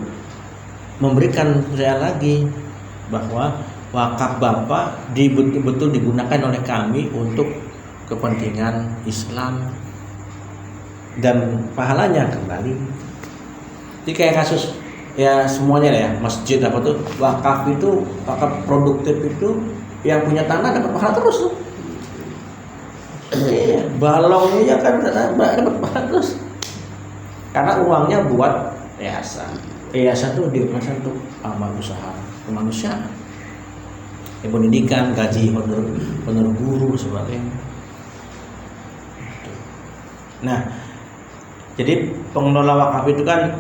memberikan kepercayaan lagi bahwa wakaf Bapak betul-betul digunakan oleh kami untuk kepentingan Islam dan pahalanya kembali. Jadi kayak kasus ya semuanya ya, masjid apa tuh wakaf itu, wakaf produktif itu yang punya tanah dapat pahala terus tuh. Balongnya kan dapat pahala terus. Karena uangnya buat yayasan. Yayasan tuh digunakan untuk amal usaha kemanusiaan. Ya, pendidikan, gaji, honor guru sebagainya. Nah, jadi pengelola wakaf itu kan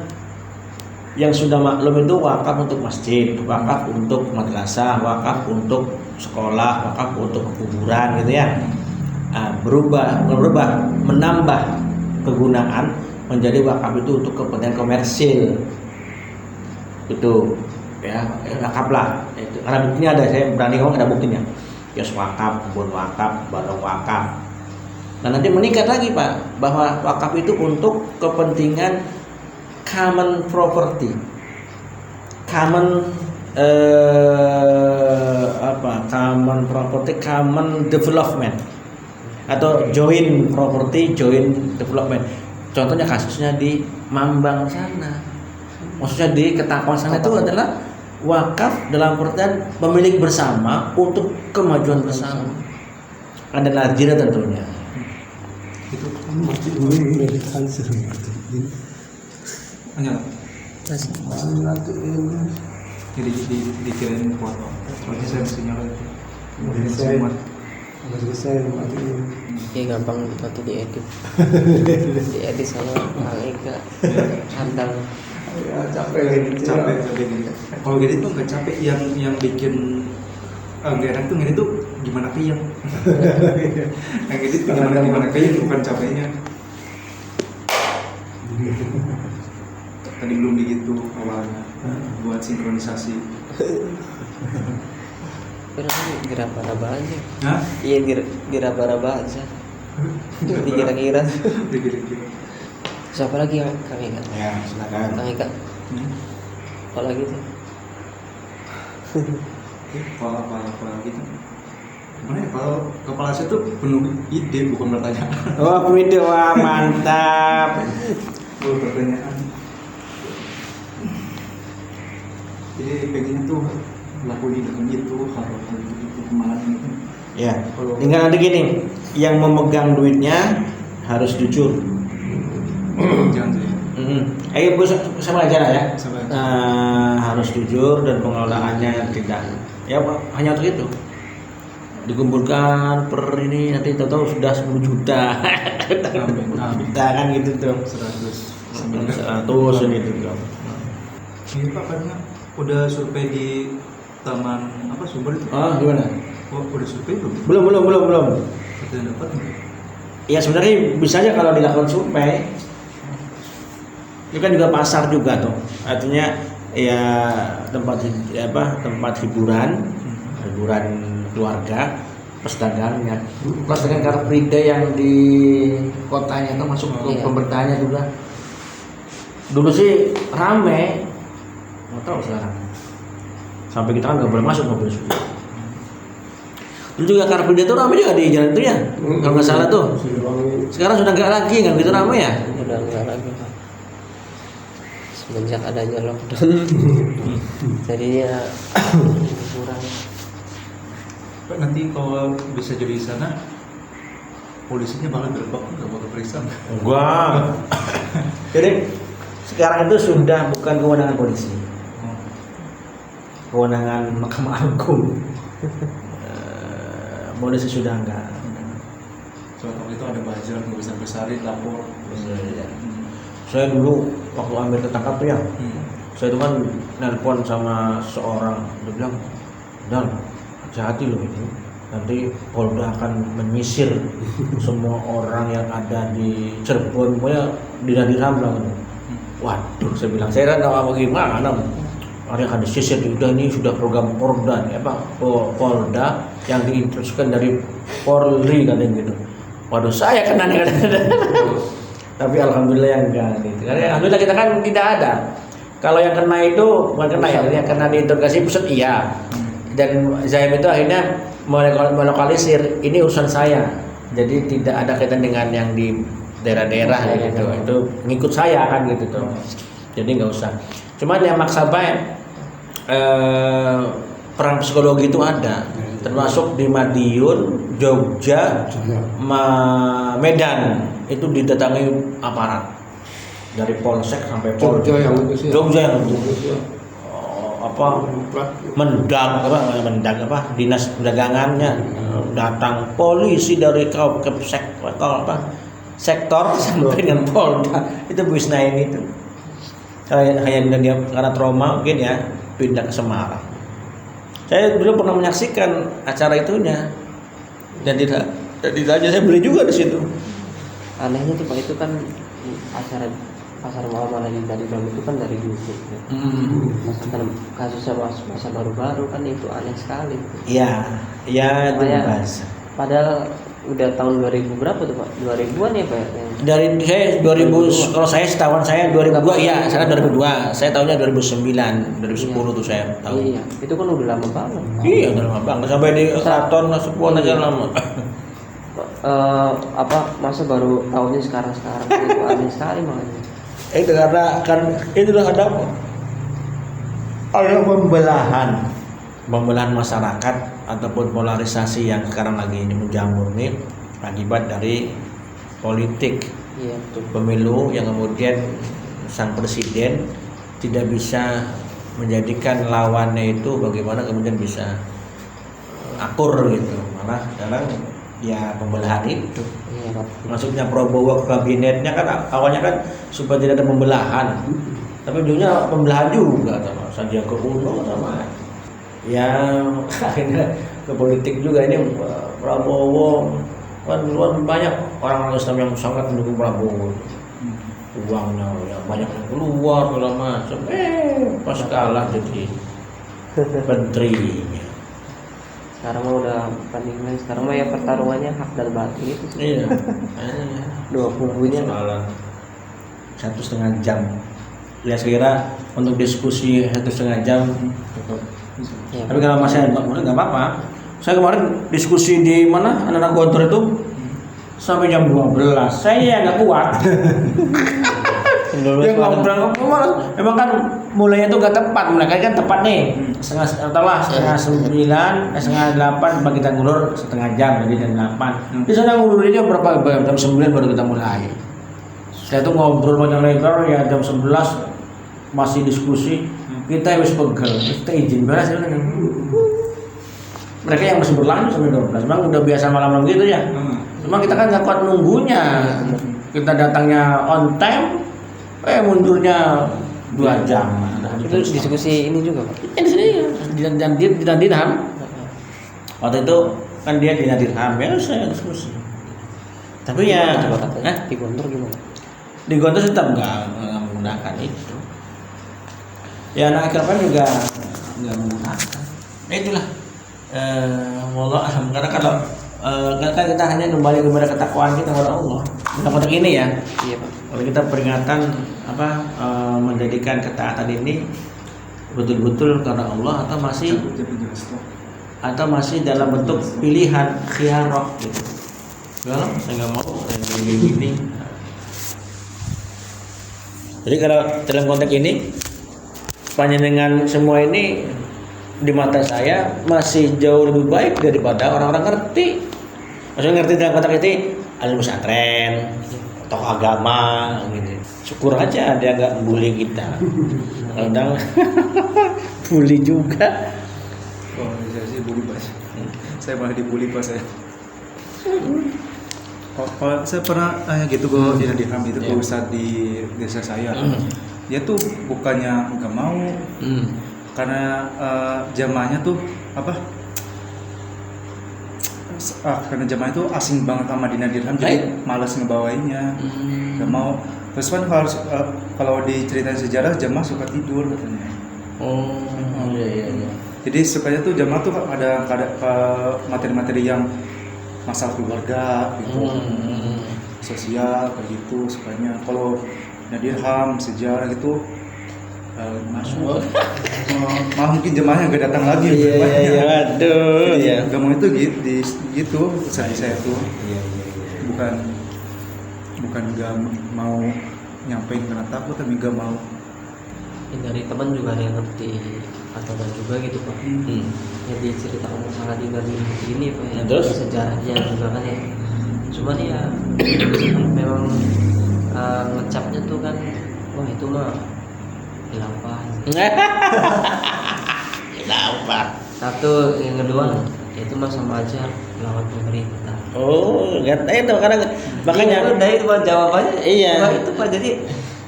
yang sudah maklum itu wakaf untuk masjid, wakaf untuk madrasah, wakaf untuk sekolah, wakaf untuk kuburan gitu ya. Nah, berubah, menambah kegunaan menjadi wakaf itu untuk kepentingan komersil. Itu ya, wakaf lah. Itu. Karena buktinya ada, saya berani ngomong ada buktinya. Kios wakaf, kebun wakaf, barang wakaf. Nah, nanti meningkat lagi Pak, bahwa wakaf itu untuk kepentingan common property, common development atau joint property, joint development. Contohnya kasusnya di Mambang sana, maksudnya di Ketapang sana itu adalah wakaf dalam pengertian pemilik bersama untuk kemajuan bersama. Ada nazira tentunya. Itu masjid milikan hanya jadi dikirain foto. Soalnya saya mesti nyala itu. Ya gampang nanti diedit. Diedit sama Alika. Handal. Capek. Kalau gitu tuh nggak capek, yang bikin nggak enak tuh ngedit tuh gimana yang ngedit gimana bukan capeknya. Tadi belum begitu awalnya buat sinkronisasi. Geraba-raba aja. Hah? Iya geraba-raba aja. Dikira-kira. Siapa lagi ya? Kami kan. Ya, silakan. Kami kan. Apa lagi tuh? Apa gitu. Gimana ya, kalau kepala saya tuh penuh ide bukan pertanyaan. Oh, ide, wah mantap. Pertanyaan. Jadi pengennya tuh lakuin itu harus itu kemarin itu. Ya, tinggal nanti gini, yang memegang duitnya harus jujur. Jangan sih. Ayo sama aja lah ya. Sama aja. Harus jujur dan pengelolaannya tidak. Ya hanya untuk itu. Dikumpulkan per ini nanti tahu sudah 10 juta. Kita kan gitu tuh. 100 gitu tuh. Ini Pak karena udah survei di Taman apa Sumber itu? Gimana? Oh, udah survei belum? Belum. Sudah dapat nggak? Ya sebenarnya bisa aja kalau dilakukan survei. Itu kan juga pasar juga tuh. Artinya ya tempat hiburan keluarga, plus dagangnya. Plus dengan Car Free Day yang di kotanya itu masuk ke pemberitaannya juga. Dulu sih rame, nggak tahu sekarang. Sampai kita kan nggak boleh masuk mobil sudah. Dulu juga Car Free Day itu rame juga di jalan itu ya, kalau nggak salah tuh. Sekarang sudah nggak lagi, nggak begitu rame ya? Udah nggak lagi Pak. Semenjak adanya lockdown, jadinya kurang. Pak nanti kalau bisa jadi di sana, polisinya bakal gerbak nggak bakal periksa? Enggak. Jadi sekarang itu sudah bukan kewenangan polisi, kewenangan Mahkamah Agung. Polisi sudah enggak. Soalnya itu ada buzzer nggak bisa besarin lapor. Saya dulu waktu Amir ketangkap tuh ya, saya itu kan nelpon sama seorang, dia bilang, "Dan, hati-hati loh itu, nanti Polda akan menyisir semua orang yang ada di Cirebon, pokoknya diram lah." Waduh, saya bilang, saya kan tahu gimana, ada yang akan disisir, udah ini sudah program Polda, Polda yang diinstruksikan dari Polri katanya gitu. Waduh, saya kena nih. Tapi alhamdulillah yang enggak gitu. Karena alhamdulillah kita kan tidak ada. Kalau yang kena itu bukan kena ya, yang kena diinterogasi pusat iya. Dan Zaim itu akhirnya melokalisir ini urusan saya. Jadi tidak ada kaitan dengan yang di daerah-daerah gitu. Itu ngikut saya kan gitu tuh. Jadi nggak usah. Cuman yang maksa baik perang psikologi itu ada. Termasuk di Madiun, Jogja, Medan itu didatangi aparat dari polsek sampai Polda. Jogja yang itu. Mendang dinas perdagangannya datang polisi dari sektor sampai dengan Polda itu bisnain itu. Hanya dia karena trauma mungkin ya pindah ke Semarang. Saya dulu pernah menyaksikan acara itunya dan tidak aja saya beli juga di situ. Anehnya tuh Pak, itu kan acara pasar malam lagi dari Bram itu kan dari YouTube ya. Masakan kasusnya masa baru-baru kan itu aneh sekali. Iya, ya itu bahasa. Padahal udah tahun 2000 berapa tuh Pak? 2000-an ya Pak? Dari saya 2000, kalau saya setahuan saya 2002 iya, saya 2002. Saya tahunnya 2009, 2010 tuh saya tahu. Iya, itu kan udah lama banget. Iya, udah lama banget. Sampai di Keraton Sepuan aja lama. Masa baru tahunnya sekarang itu aneh sekali makanya. Itu karena kan itu udah ada pembelahan masyarakat ataupun polarisasi yang sekarang lagi menjamur nih akibat dari politik. Iya, betul. Pemilu yang kemudian sang presiden tidak bisa menjadikan lawannya itu bagaimana kemudian bisa akur gitu, malah sekarang ya pembelahan itu. Iya, Maksudnya Prabowo ke kabinetnya kan awalnya kan supaya tidak ada pembelahan, tapi ujungnya pembelahan juga sama Sandiaga Uno sama ya akhirnya ke politik juga ini Prabowo kan banyak orang Islam yang sangat mendukung Prabowo, uangnya ya banyak yang keluar segala macam, pas kalah jadi menterinya. Sekarang mah udah bandingnya, sekarang mah ya pertarungannya hak dan batil itu. Iya. Dua kubunya. 1,5 jam. Ya sekira untuk diskusi 1,5 jam cukup. Ya, Tapi kalau masih nggak apa-apa. Saya kemarin diskusi di mana anak-anak Gontor itu sampai jam 12. Saya nggak kuat. Dia ngobrol emang kan mulainya tuh gak tepat, mereka kan tepat nih setengah 9, setengah 8 kita ngulur setengah jam jadi jam 8. Di sana ngulurinnya berapa jam 9 baru kita mulai. Saya tuh ngobrol panjang lebar ya jam 11 masih diskusi, kita harus pegel, kita izin beres ya. Mereka yang masih berlanjut sampai 12, memang udah biasa malam-malam gitu ya. Cuma kita kan nggak kuat nunggunya, kita datangnya on time, mundurnya 2 jam. Itu diskusi ini juga Pak? Di sini di Nadirham. Waktu itu kan dia di Nadirham ya saya diskusi. Tapi ya di Gontor gimana? Di Gontor tetap nggak menggunakan itu. Ya anak kan juga nggak menggunakan. Itulah. Wallah karena kalau kan kita hanya kembali kepada ketakwaan kita kepada Allah. Dalam konteks ini ya. Iya Pak. Kalau kita peringatan menjadikan ketaatan ini betul-betul karena Allah atau masih dalam bentuk pilihan khiyarah gitu. Kalau saya nggak mau saya begini. Jadi kalau dalam konteks ini panjenengan semua ini di mata saya masih jauh lebih baik daripada orang-orang ngerti. Maksudnya ngerti dalam konteks ini alim pesantren, tokoh agama gitu. Syukur aja dia nggak bully kita. Kadang bully juga. Oh, saya sih bully pas. Saya malah dibully pas saya. Kalau saya pernah gitu di Nadirham itu ke ustadz di desa saya. Dia tuh bukannya nggak mau. Karena jamaahnya tuh karena jamaah itu asing banget sama di Nadirham, jadi malas ngebawainnya, nggak mau. Terus kan kalau diceritain sejarah jamaah suka tidur katanya. Iya. Jadi sukanya tuh jamaah tuh ada materi-materi yang masalah keluarga gitu, sosial kayak gitu sukanya. Kalau Nadirham sejarah gitu masuk. Malah mungkin jemaahnya nggak datang lagi. Iya. Waduh. Jadi nggak mau itu gitu saya tuh. Iya. Bukan nggak mau nyampein karena takut, tapi nggak mau. Dari teman juga ada yang ngerti atau juga gitu Pak. Jadi cerita masalah dari ini Pak ya. Terus sejarahnya juga kan ya. Cuman ya memang ngecapnya tuh kan, wah itu mah khilafah. Khilafah. Satu, yang kedua itu mah sama aja lawan pemerintah. Itu makanya udah itu Pak jawabannya. Iya. Nah, itu Pak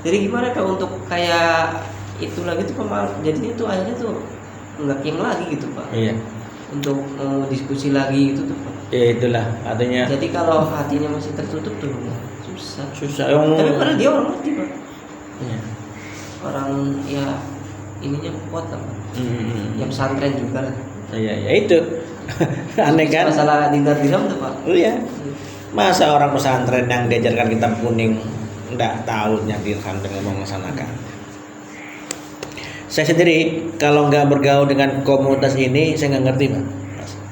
jadi gimana Pak untuk kayak itu lagi tuh Pak, jadinya tuh akhirnya tuh nggak kiem lagi gitu Pak. Iya. Untuk diskusi lagi gitu tuh Pak. Ya itulah artinya. Jadi kalau hatinya masih tertutup tuh susah. Tapi padahal dia orang ngerti Pak. Iya. Orang ya ininya kuat lah Pak. Yang pesantren juga lah. Iya itu. Aneh kan? Masalah di Nadirham tuh Pak. Iya. Masa orang pesantren yang diajarkan kitab kuning enggak tahu Nadirham dengan melaksanakan. Saya sendiri kalau nggak bergaul dengan komunitas ini saya nggak ngerti Pak.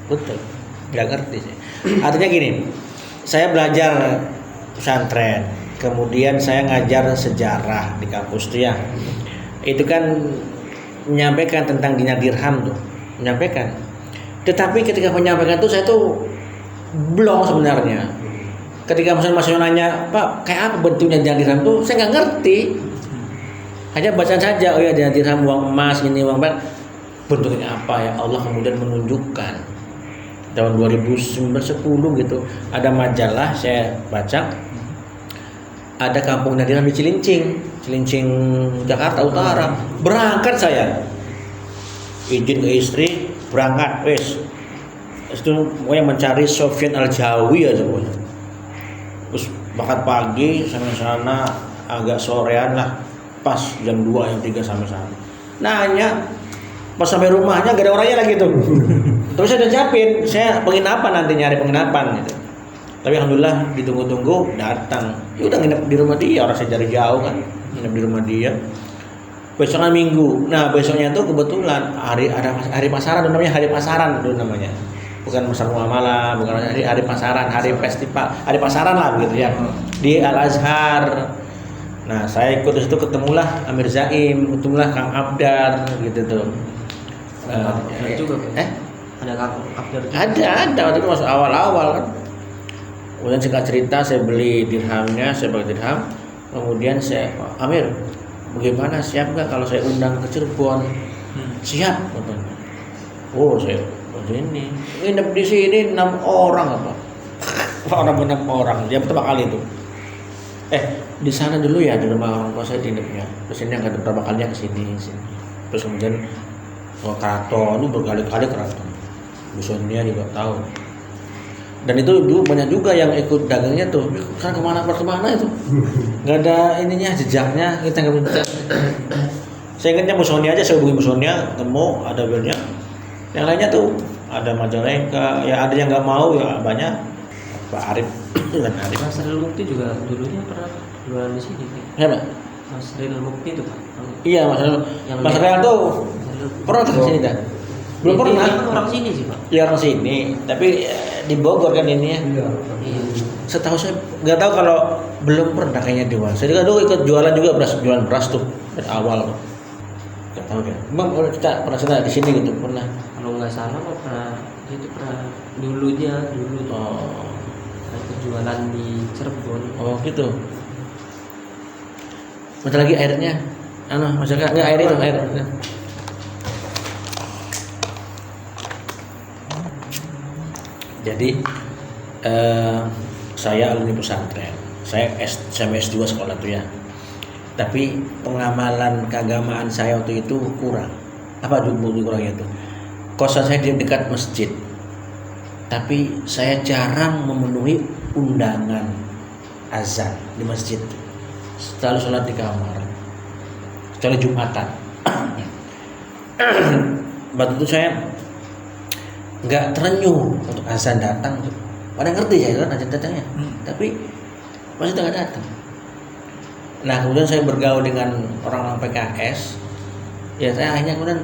Betul. Nggak ngerti sih. Artinya gini, saya belajar pesantren, kemudian saya ngajar sejarah di kampus tuh ya. Itu kan menyampaikan tentang di Nadirham tuh, menyampaikan. Tetapi ketika menyampaikan tuh saya tuh blong sebenarnya. Ketika mahasiswa nanya, Pak, kayak apa bentuknya di Nadirham tuh, saya nggak ngerti. Hanya bacaan saja, oh ya di Nadirham uang emas, ini uang perak. Bentuknya apa ya Allah kemudian menunjukkan. Tahun 2010 gitu ada majalah saya baca, ada kampung Nadirham di Cilincing Jakarta Utara. Berangkat saya, izin ke istri, berangkat itu yang mencari Sofyan Al-Jawi ya semuanya. Terus berangkat pagi sampai sana agak sorean lah, pas jam 2 jam 3 sampai sana. Nanya pas sampai rumahnya gak ada orangnya lagi tuh. Terus saya udah siapin, saya penginapan nanti nyari penginapan gitu. Tapi alhamdulillah ditunggu-tunggu datang. Ya udah nginep di rumah dia, orang saya dari jauh kan, nginep di rumah dia. Besoknya Minggu. Nah besoknya tuh kebetulan hari pasaran, namanya hari pasaran dulu namanya. Bukan pasar muamalah, bukan hari pasaran, hari festival, hari pasaran lah begitu ya. Di Al Azhar. Nah saya ikut di situ, ketemulah Amir Zaim, ketemulah Kang Abdar gitu tuh. Juga ada Kang Abdar juga. Ada waktu itu masuk awal-awal kan. Kemudian singkat cerita saya beli dirhamnya, saya pakai dirham. Kemudian saya, Amir, bagaimana, siap nggak kalau saya undang ke Cirebon? Siap, katanya. Oh saya, ini nginep di sini 6 orang apa? Orang 6 orang, dia pertama kali itu. Di sana dulu ya, di rumah orang tua saya dinepnya. Terus ini yang beberapa kalinya ke sini. Terus kemudian ke keraton, itu berkali-kali keraton. Busonia juga tahu. Dan itu dulu banyak juga yang ikut dagangnya tuh. Kan kemana itu? Nggak ada ininya, jejaknya, kita nggak bisa. Saya ingatnya Busonia aja, saya hubungi Busonia, ketemu ada bilnya. Yang lainnya tuh ada Majalengka, ya ada yang nggak mau ya banyak. Pak Arif dan Arif. Mas Ril Mukti juga dulunya pernah jualan di sini. Siapa? Mas Ril Mukti itu Pak. Iya Mas Real tuh pernah ke sini dah? Belum pernah. Dia orang sini sih Pak. Ya orang sini, tapi di Bogor kan ini ya. Iya. Setahu saya nggak tahu kalau belum pernah kayaknya di Bogor. Saya juga dulu ikut jualan juga jualan beras tuh dari awal tuh. Nggak tahu deh. Bang kita pernah sana di sini gitu pernah. Kalau nggak salah Pak pernah dulu ikut jualan di Cirebon. Oh gitu. Masih lagi airnya? Masih nggak air itu air. Jadi saya alumni pesantren. Saya S2 sekolah tuh ya. Tapi pengamalan keagamaan saya waktu itu kurang. Apa dulu kurangnya itu? Kosan saya di dekat masjid. Tapi saya jarang memenuhi undangan azan di masjid. Selalu sholat di kamar. Kecuali Jumatan. Waktu itu saya nggak terenyuh untuk azan datang. Pada ngerti ya kan azan datangnya. Tapi masih nggak datang. Nah kemudian saya bergaul dengan orang-orang PKS. Ya saya akhirnya kemudian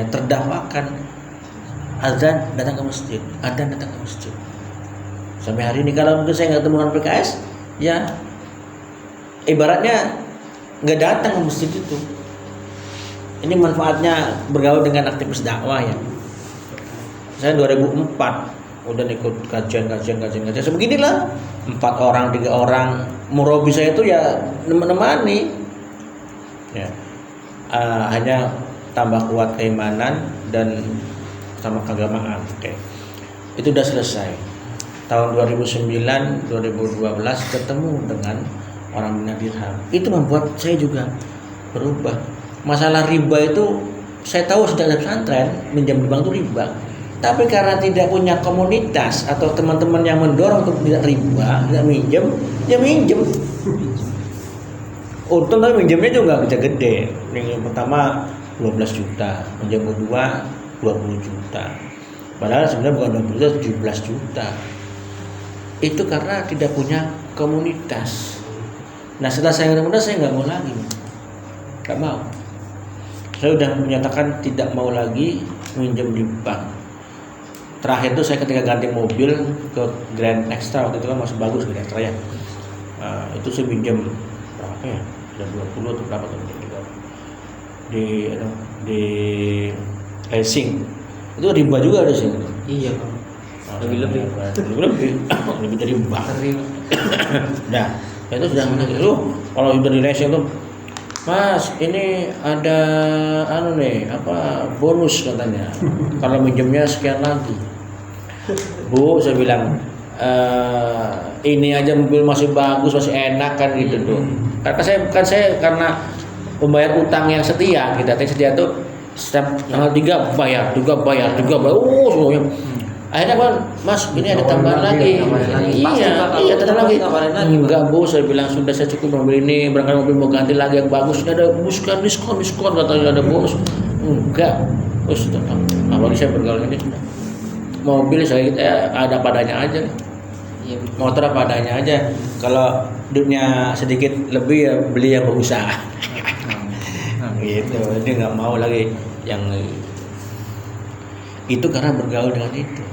terdakwakan azan datang ke masjid, adzan datang ke masjid. Sampai hari ini kalau mungkin saya nggak ketemu dengan PKS, ya ibaratnya nggak datang ke masjid itu. Ini manfaatnya bergaul dengan aktivis dakwah ya. Saya 2004 udah ikut kajian sebeginilah, 4 orang 3 orang. Murabi saya itu ya menemani ya, hanya tambah kuat keimanan dan sama keagamaan. Oke. Itu udah selesai. Tahun 2009 2012 ketemu dengan orang minat dirham. Itu membuat saya juga berubah. Masalah riba itu saya tahu sejak dari pesantren, minjam di bank itu riba. Tapi karena tidak punya komunitas atau teman-teman yang mendorong untuk tidak riba, tidak minjem, ya minjem. Untung tapi minjemnya juga nggak gede. Yang pertama 12 juta, minjem kedua 20 juta. Padahal sebenarnya bukan 20 juta, 17 juta. Itu karena tidak punya komunitas. Nah setelah saya muda saya nggak mau lagi, nggak mau. Saya udah menyatakan tidak mau lagi minjem di bank. Terakhir itu saya ketika ganti mobil ke Grand Extra, waktu itu kan masih bagus Grand Extra ya. Itu saya pinjam berapa ya? Ada 20 atau berapa tuh di racing. Itu riba juga ada sih. Iya Pak. Lebih dari bank. Nah, itu sudah menarik. Kalau udah di racing tuh, Mas, ini ada bonus katanya. Kalau minjemnya sekian lagi. Bu, saya bilang ini aja mobil masih bagus, masih enak kan gitu tuh. Karena saya karena pembayar utang yang setia, setia tuh setiap tanggal 3 bayar. Semuanya. Akhirnya kan, Mas, ini ada tambahan lagi. Iya, tambah lagi. Enggak Bu, saya bilang sudah saya cukup mobil ini, barangkali mobil mau ganti lagi yang bagus. Ini ada diskon katanya ada bonus. Enggak. Terus apalagi saya bergaul ini mobil saya ada padanya aja. Motor apa adanya aja. Kalau duitnya sedikit lebih ya beli yang berusaha. Gitu. Dia nggak mau lagi yang itu karena bergaul dengan itu.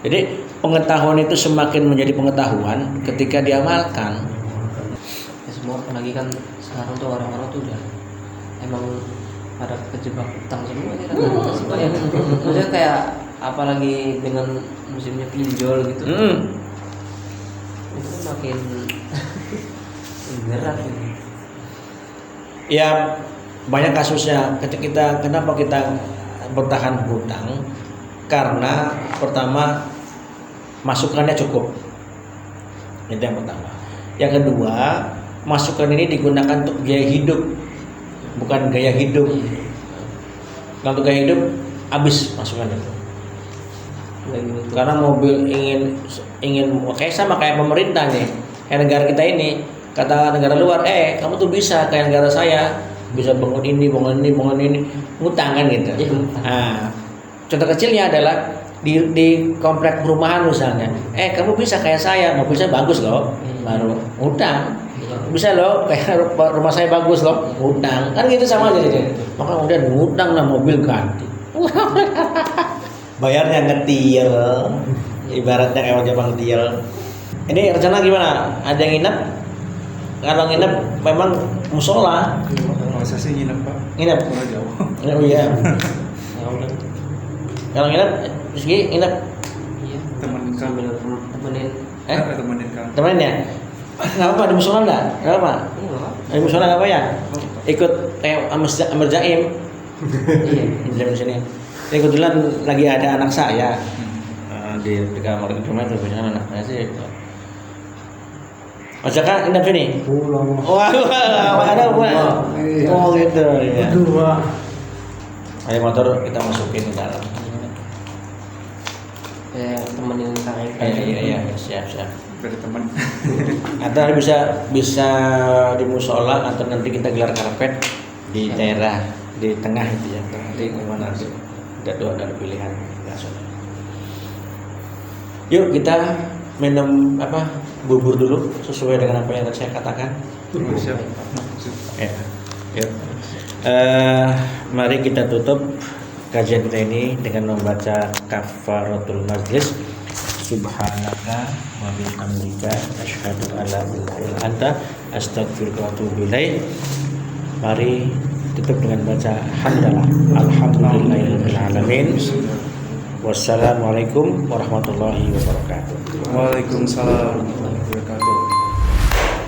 Jadi pengetahuan itu semakin menjadi pengetahuan ketika diamalkan. apalagi kan sekarang tuh orang-orang tuh udah emang pada kejebak utang semua ya, sih Pak ya. Maksudnya kayak apalagi dengan musimnya pinjol gitu. Itu makin berat gitu. Ya banyak kasusnya kenapa kita bertahan hutang, karena pertama masukannya cukup, itu yang pertama. Yang kedua, masukan ini digunakan untuk biaya hidup, bukan gaya hidup. Kalau untuk gaya hidup habis masukan itu. Karena mobil ingin kayak sama kayak pemerintah nih, kayak negara kita ini, kata negara luar, kamu tuh bisa kayak negara saya, bisa bangun ini, ngutang kan gitu. Nah, contoh kecilnya adalah di komplek perumahan misalnya, kamu bisa kayak saya, mobil saya bagus loh, baru ngutang. Bisa loh, kayak rumah saya bagus loh, ngutang. Kan gitu sama aja jadi. Maka udah ngutang lah, mobil ganti. Bayarnya ngetil, ibaratnya kayak Jepang ngetil. Ini rencana gimana? Ada yang nginep? Kalau nginep memang musola. Masa sih nginep Pak? Nginep? Kurang jauh. Oh iya. Kalau nginep, Rizky nginep? Iya. Temen Sambil temenin. temenin Kang. Temenin ya? Nggak apa-apa, di musola nggak? Nggak apa? Di musola nggak apa ya? Ikut kayak Amir Jaim. Iya. Jaim di sini. Ini kebetulan lagi ada anak saya di kamar rumah itu, biasanya anak saya sih. Mas Jaka nginep sini? Pulang. Wah, ada apa? Oh gitu ya. Dua. Ayo motor kita masukin ke dalam. Temenin Kang Eka. Iya, siap. Dari teman. Atau bisa di musola atau nanti kita gelar karpet di daerah di tengah itu ya. Nanti gimana sih? Ada pilihan. Yuk kita minum bubur dulu sesuai dengan apa yang tadi saya katakan. Siap. Ya. Yuk. Mari kita tutup kajian kita ini dengan membaca kafaratul majlis. Subhanaka wa bihamdika asyhadu an la ilaha illa anta astaghfiruka wa atubu ilaik. Mari tutup dengan baca hamdalah. Alhamdulillahirabbil alamin. Wassalamualaikum warahmatullahi wabarakatuh. Waalaikumsalam.